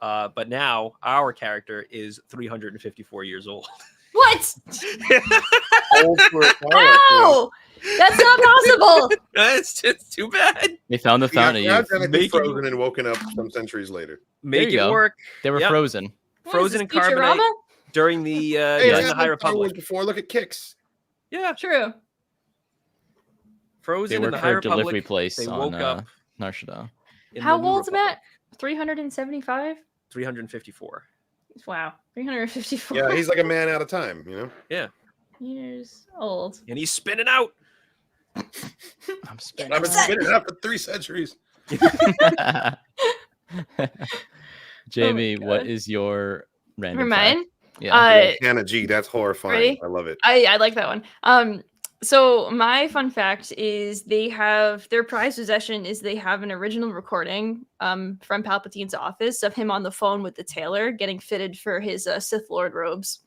But now our character is 354 years old. What? Old for a Twi'lek, man. No, that's not possible. It's just too bad. They found the He got fountain of youth. cryogenically Making- frozen and woken up some centuries later. Make you it go. work They were Yep. frozen. What is Frozen this, in carbonite. Futurama? during the Hey, Yeah. it's during the happened High in Star Wars Republic. before. Look at Kix. Yeah, True. Frozen They in work the for High a delivery Republic. place They on woke up. Nar Shaddaa. in How the New old's Republic. Matt? 375. 354. Wow, 354 Yeah, he's like a man out of time, you know? years old. And he's spinning out. I'm spinning. I've been spinning up for 3 centuries. Jamie, God. what is your random Never fact? mind. Yeah. Hannah G, that's horrifying. Ready? I love it. I like that one. So my fun fact is they have their prized possession is they have an original recording from Palpatine's office of him on the phone with the tailor getting fitted for his Sith Lord robes.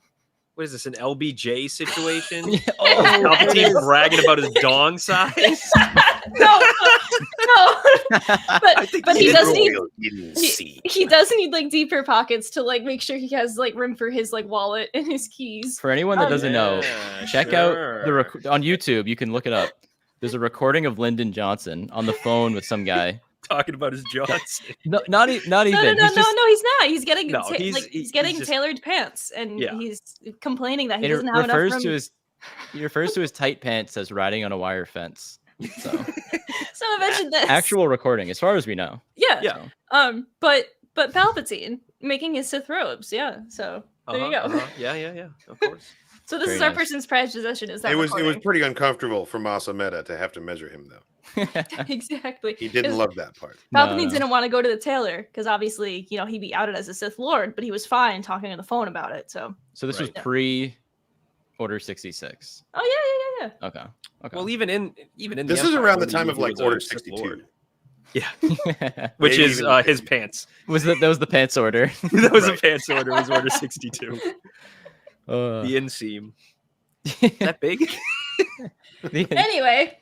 What is this, an LBJ situation? Oh, Palpatine bragging about his dong size? no. But he does need Didn't see. he does need like deeper pockets to like make sure he has like room for his like wallet and his keys. For anyone that doesn't know, Yeah, check out the sure. on YouTube. You can look it up. There's a recording of Lyndon Johnson on the phone with some guy. Talking about his Johnson. No, not even. No, He's just, he's not. He's getting No, he's getting he's just- tailored pants, and Yeah. he's complaining that he it doesn't have enough refers room. to his. He refers to his tight pants as riding on a wire fence. So Someone mentioned this. actual recording, as far as we know. Yeah. Yeah. But Palpatine making his Sith robes. Yeah. So there you go. Yeah. Of course. So this Very is our nice. person's prized possession. Is that It was recording. pretty uncomfortable for Masameda to have to measure him though. Exactly. He didn't 'Cause love that part. Palpatine No. didn't want to go to the tailor because obviously, he'd be outed as a Sith Lord, but he was fine talking on the phone about it. So. So this was Right. pre Order 66. Oh yeah. Okay. Well, even in This is around the time of like Order 62. Yeah, which Maybe is even his pants. that was the pants order? That was Right. a pants order. Was Order 62. Uh, The inseam. That big? Anyway,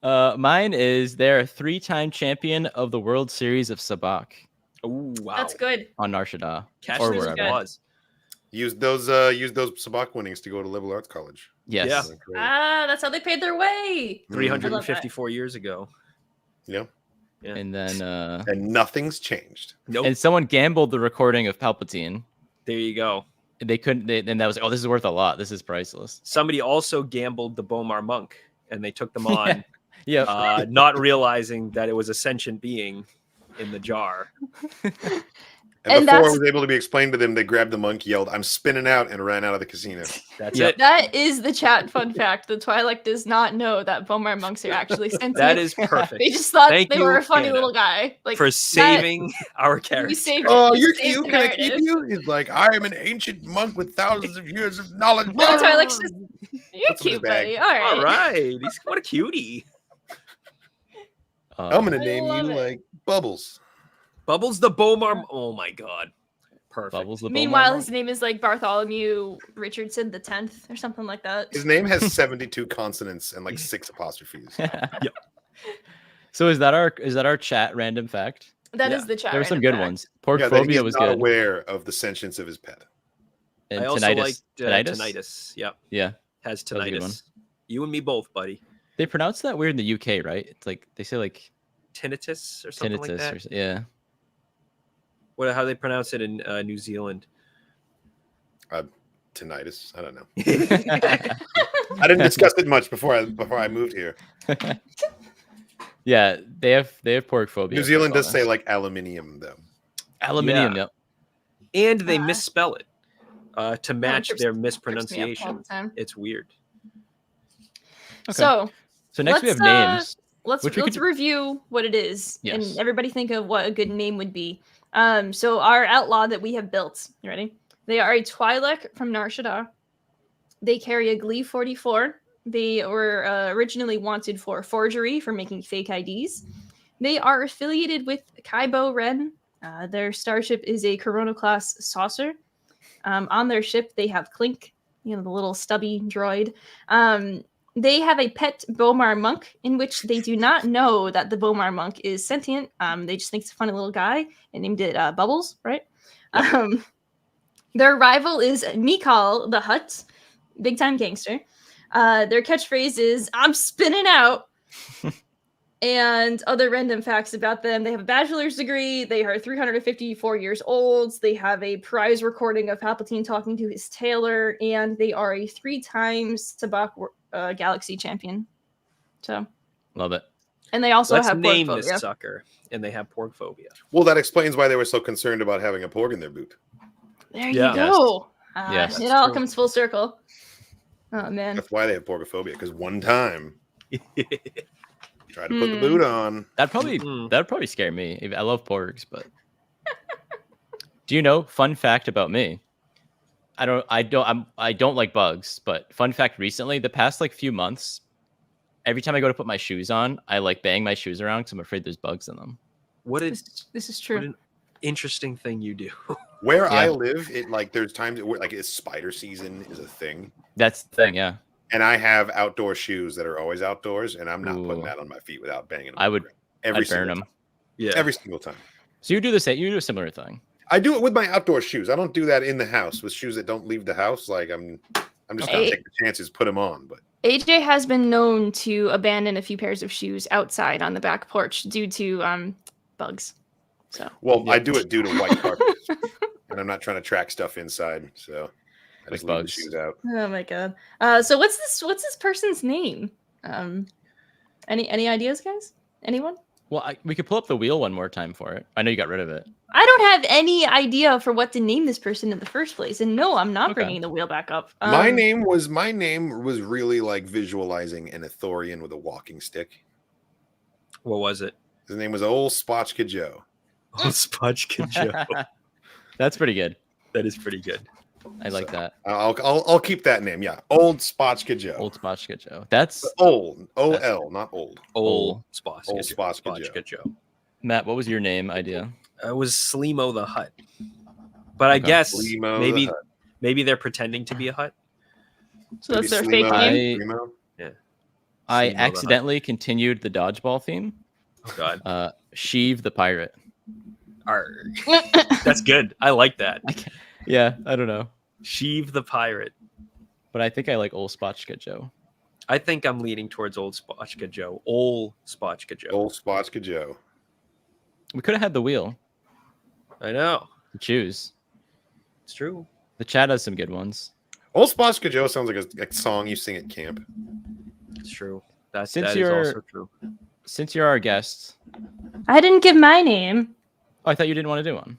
mine is they're a 3-time champion of the World Series of Sabak Oh wow, that's good. on Nar Shaddaa Cash or was wherever. good. was. Use those Sabak winnings to go to liberal arts college. Yes. Yeah. Great. That's how they paid their way. Mhm. 354 years ago. Yeah. Yeah. And then And nothing's changed. Nope. and someone gambled the recording of Palpatine. There you go. They couldn't. And that was this is worth a lot. This is priceless. Somebody also gambled the Bomar monk, and they took them on, Yeah. not realizing that it was a sentient being in the jar. And And before it that's- was able to be explained to them, they grabbed the monk, yelled, "I'm spinning out," and ran out of the casino. That's Yep. it. That is the chat fun fact. The Twi'lek does not know that Bomar monks are actually sentient. That is perfect. They just thought Thank they you, were a funny Hannah, little guy. Like for saving our you character. saved. Oh, you you're saved cute. the Can I keep narrative. you? He's like, I am an ancient monk with thousands of years of knowledge. The Twi'lek's just, you're Puts him in his cute, bag. buddy. All right. All right. What a cutie. I'm gonna I name you love it. like Bubbles. Bubbles the Bomar. Oh my god. Perfect. Bubbles the Meanwhile, Bomar his name is like Bartholomew Richardson the 10th or something like that. His name has 72 consonants and like 6 apostrophes. Monk. So is that our chat random fact? That Yeah. is the chat. There were some random good fact. ones. Yeah, that Porkphobia he's was not good. aware of the sentience of his pet. And I also tinnitus. liked tinnitus. tinnitus. Yep. Yeah. Has That was a good one. tinnitus. You and me both, buddy. They pronounce that weird in the UK, right? It's like they say like Tinnitus or something like tinnitus. that. Yeah. How they pronounce it in New Zealand? Tinnitus. I don't know. I didn't discuss it much before I moved here. Yeah, they have porkphobia. New Zealand that's does all say like aluminium though. that. Aluminium. Yeah. Yep. And they Ah. misspell it to match trips- their Trips me up all mispronunciation. the time. It's weird. Okay. So So next we have let's, names. let's Which we let's could- review what it is, Yes. and everybody think of what a good name would be. So our outlaw that we have built. You ready? They are a Twi'lek from Nar Shaddaa. They carry a Glee 44. They were originally wanted for forgery for making fake IDs. They are affiliated with Kybo Ren. Their starship is a Corona class saucer. On their ship, they have Clink, the little stubby droid. They have a pet Bomar monk in which they do not know that the Bomar monk is sentient. They just think it's a funny little guy and named it Bubbles, right? Their rival is Mikal the Hutt, big time gangster. Their catchphrase is "I'm spinning out." And other random facts about them: they have a bachelor's degree. They are 354 years old. They have a prize recording of Palpatine talking to his tailor, and they are a 3-time Sabak Galaxy champion. So, Love it. and they also Let's have name pork this phobia. sucker. And they have pork phobia. Well, that explains why they were so concerned about having a porg in their boot. There Yeah. you go. Yes. It all True. comes full circle. Oh man. That's why they have porgophobia, because one time tried to put the boot on. That'd probably scare me. I love porgs, but do you know? Fun fact about me. I don't like bugs, but fun fact: recently, the past like few months, every time I go to put my shoes on, I like bang my shoes around because I'm afraid there's bugs in them. What This is true. an interesting thing you do. Where I Yeah. live, it like there's times where like it's spider season is a thing. That's the thing, yeah. And I have outdoor shoes that are always outdoors, and I'm not putting Ooh. that on my feet without banging them. I would every I'd burn single them. time. Yeah. Every single time. So you do the same. You do a similar thing. I do it with my outdoor shoes. I don't do that in the house with shoes that don't leave the house. Like I'm just gonna take the chances, put them on. But AJ has been known to abandon a few pairs of shoes outside on the back porch due to bugs. So I do it due to white carpets, and I'm not trying to track stuff inside. So I just leave the bugs. shoes out. Oh my god. So what's this person's name? Any ideas, guys? Anyone? Well, we could pull up the wheel one more time for it. I know you got rid of it. I don't have any idea for what to name this person in the first place, and no, I'm not Okay. bringing the wheel back up. My name was really like visualizing an Ithorian with a walking stick. What was it? His name was Old Spotchka Joe. Oh, Spotchka Joe. That's pretty good. That is pretty good. I like that. I'll keep that name. Yeah, Old Spotchka Joe. Old Spotchka Joe. That's Old. O-L, not old. Old Spotchka Old Joe. Spotchka Joe. Matt. What was your name idea? It was Sleemo the Hut. But I Okay. guess Sleemo the Hut. maybe they're pretending to be a hut. So that's their Maybe fake Sleemo- name. Sleemo? I Sleemo the Hut. accidentally continued the dodgeball theme. Oh God. Sheev the pirate. Arr. That's good. I like that. Yeah, I don't know, Sheev the pirate. but I think I like Old Spotchka Joe. I think I'm leaning towards Old Spotchka Joe. Old Spotchka Joe. Old Spotchka Joe. We could have had the wheel I know. to choose. It's true. The chat has some good ones. Old Spotchka Joe sounds like a song you sing at camp. It's true. That Since is you're- also true. Since you're our guest, I didn't give my name. I thought you didn't want to do one.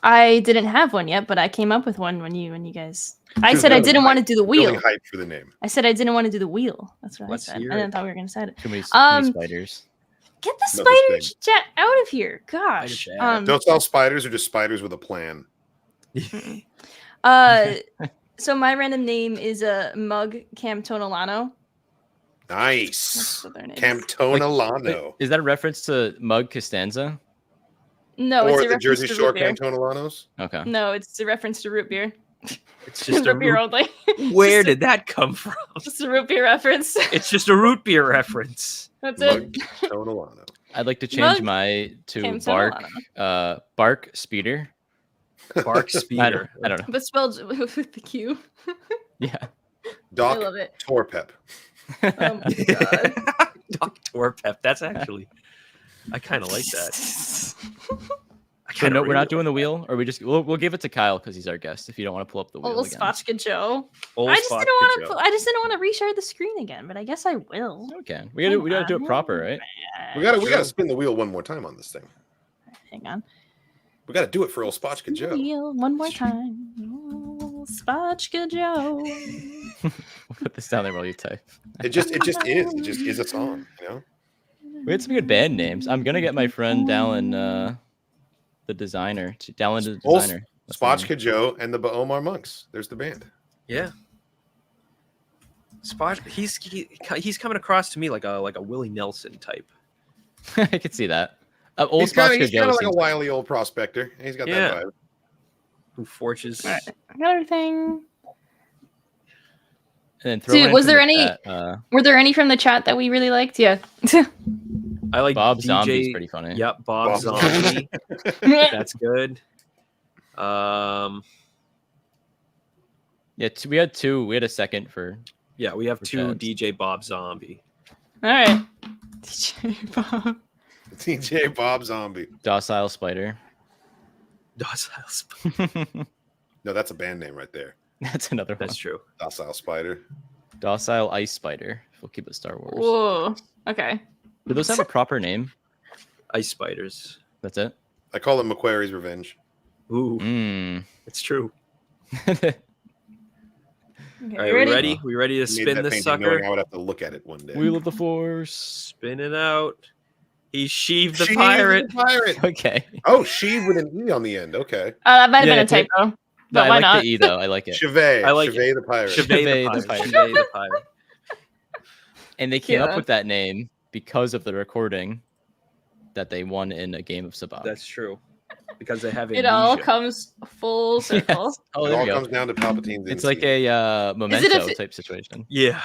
I didn't have one yet, but I came up with one when you guys. I Just said I building didn't want to hype- do the Building wheel. hype for the name. I said I didn't want to do the wheel. That's what Let's I said. hear I didn't it. thought we were gonna say it. Too many Um, spiders. Get the Another spider thing. chat out of here. Gosh. chat. Don't sell spiders or just spiders with a plan. So my random name is Mug Camtonolano. Nice. That's what their name is. Camtonolano. Is that a reference to Mug Costanza? No, Or it's a the reference Jersey to Shore root beer. Cantonolanos. Okay. No, it's a reference to root beer. It's just a root beer root. only. Where did that come from? Just a root beer reference. It's just a root beer reference. That's it. Mug Cantonolano. I'd like to change Mug my to Bark Camtonolano. Bark Speeder. Bark Speeder. I don't know. But spelled with the Q. Yeah. I Doc love it. Torpep. Oh my god. Dr. Pep. That's actually, I kind of like that. I So kinda no, we're really not doing the wheel, or we'll give it to Kyle because he's our guest. If you don't want to pull up the wheel Old again. Spotchka Joe. Old I just didn't Spotchka want Joe. to. I just didn't want to reshare the screen again, but I guess I will. Okay. We gotta do it proper, right? We gotta spin the wheel one more time on this thing. Hang on. We gotta do it for Old Spotchka Joe. Wheel one more time. Old Spotchka Joe. We'll put this down there while you type. It just is a song, you know? We had some good band names. I'm gonna get my friend Dallin, the designer, Dallin the Old designer. That's the name. Spotchka Joe and the Baomar Monks. There's the band. Yeah. Spot. He's coming across to me like a Willie Nelson type. I could see that. Old He's kind Spotchka of Joe like a seems- wily old prospector. He's got Yeah. that vibe. Who forges. All right. I got everything. And then throw Dude, one in was from there the any- chat. Were there any from the chat that we really liked? Yeah. I like Bob DJ. Zombie's pretty funny. Yep, Bob Bob Zombie. That's good. Yeah, we had two. We had a second for. Yeah, we have For two Chad's. DJ Bob Zombie. All right. DJ Bob. DJ Bob Zombie. Docile Spider. Docile Spider. That's No, that's a band name right there. another one. That's true. Docile Spider. Docile Ice Spider. We'll keep it Star Wars. Whoa. Okay. Do those have a proper name? Ice spiders. That's it. I call it Macquarie's Revenge. Ooh, Mm. it's true. Okay, All right, you we ready? ready? We ready to Made spin that this painting knowing sucker? I would have to look at it one day. Wheel of the Force. Spin it out. He's Sheev the Sheev pirate. the pirate. Okay. Oh, Sheev with an E on the end. Okay. That might have Yeah, been a take- typo. No, But I why like not? the E though. I like it. Chevet. I like Chevet the pirate. Chevet Chevet the the pirate. pirate. Chevet the pirate. And they came up Yeah. with that name because of the recording that they won in a game of Sabacc. That's true. Because they have It all amnesia. comes full circle. Yes. Oh, It there all we go. comes down to Palpatine's. It's like insight. a memento if it- type situation. Yeah.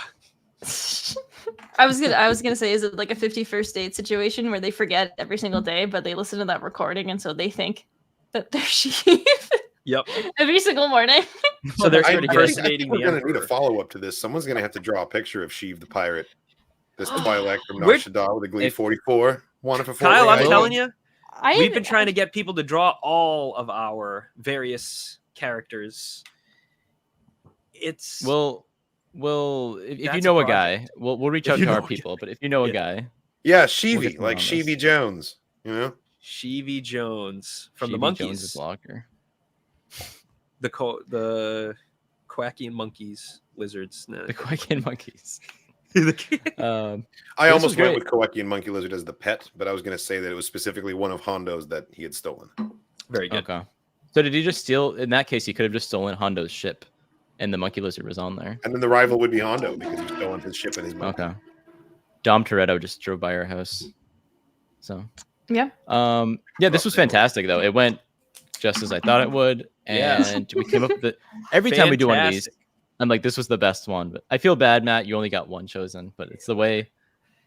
I was gonna say, is it like a 51st date situation where they forget every single day, but they listen to that recording and so they think that they're sheep Yep. every single morning? So they're I think impersonating we're the going to need a Emperor. follow-up to this. Someone's going to have to draw a picture of Sheev the pirate. This Twi'lek from We're- Nar Shaddaa with a Glee if- 44. Wanted for Kyle, I'm Fortnite. telling you, I we've been trying to get people to draw all of our various characters. It's Well, if you That's know a a guy, we'll reach If out you to our know a guy. people. But if you know a Yeah. guy, Yeah, We'll Sheevy, get them like on Sheevy this. Jones. You know, Sheevy Jones from the Sheevy Monkeys, Jones's locker. the Quackian monkeys, lizards. No. The Quakin monkeys. I This almost was went great. with Kowakian Monkey Lizard as the pet, but I was going to say that it was specifically one of Hondo's that he had stolen. Very good. Okay. So did he just steal? In that case, he could have just stolen Hondo's ship, and the monkey lizard was on there. And then the rival would be Hondo because he's stolen his ship and his monkey. Okay. Dom Toretto just drove by our house. So Yeah. yeah, this was fantastic though. It went just as I thought it would, Yeah. and we came up with it. Every time we do one of these, Fantastic. I'm like, this was the best one. But I feel bad, Matt. You only got one chosen, but it's the way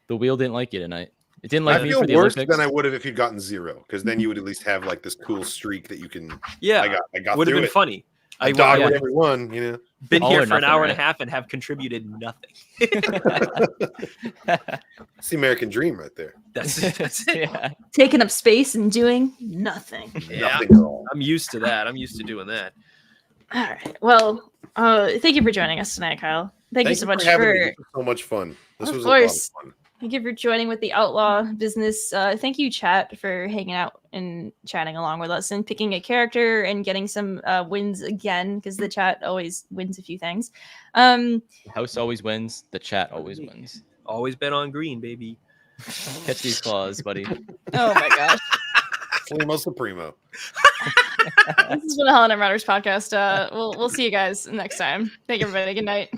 the wheel didn't like you tonight. It didn't like I me feel for the worse Olympics. than I would have if you'd gotten 0, because then you would at least have like this cool streak that you can. Yeah, I got would have through been it. funny. I I dogged yeah. everyone, you know. been All here or for an nothing, hour and a right? half and have contributed nothing. It's the American dream right there. That's it. Yeah. Taking up space and doing nothing. Yeah. Nothing at all. I'm used to that. I'm used to doing that. All right. Well, thank you for joining us tonight, Kyle. Thank you so much having me. for This was so much fun. This Of was a lot of course. fun. thank you for joining with the Outlaw business. Thank you, chat, for hanging out and chatting along with us and picking a character and getting some wins again, because the chat always wins a few things. The house always wins. The chat always wins. Always been on green, baby. Catch these claws, buddy. Oh my gosh. Flemo Supremo. This has been a Hell in Our Matters podcast. We'll see you guys next time. Thank you, everybody. Good night.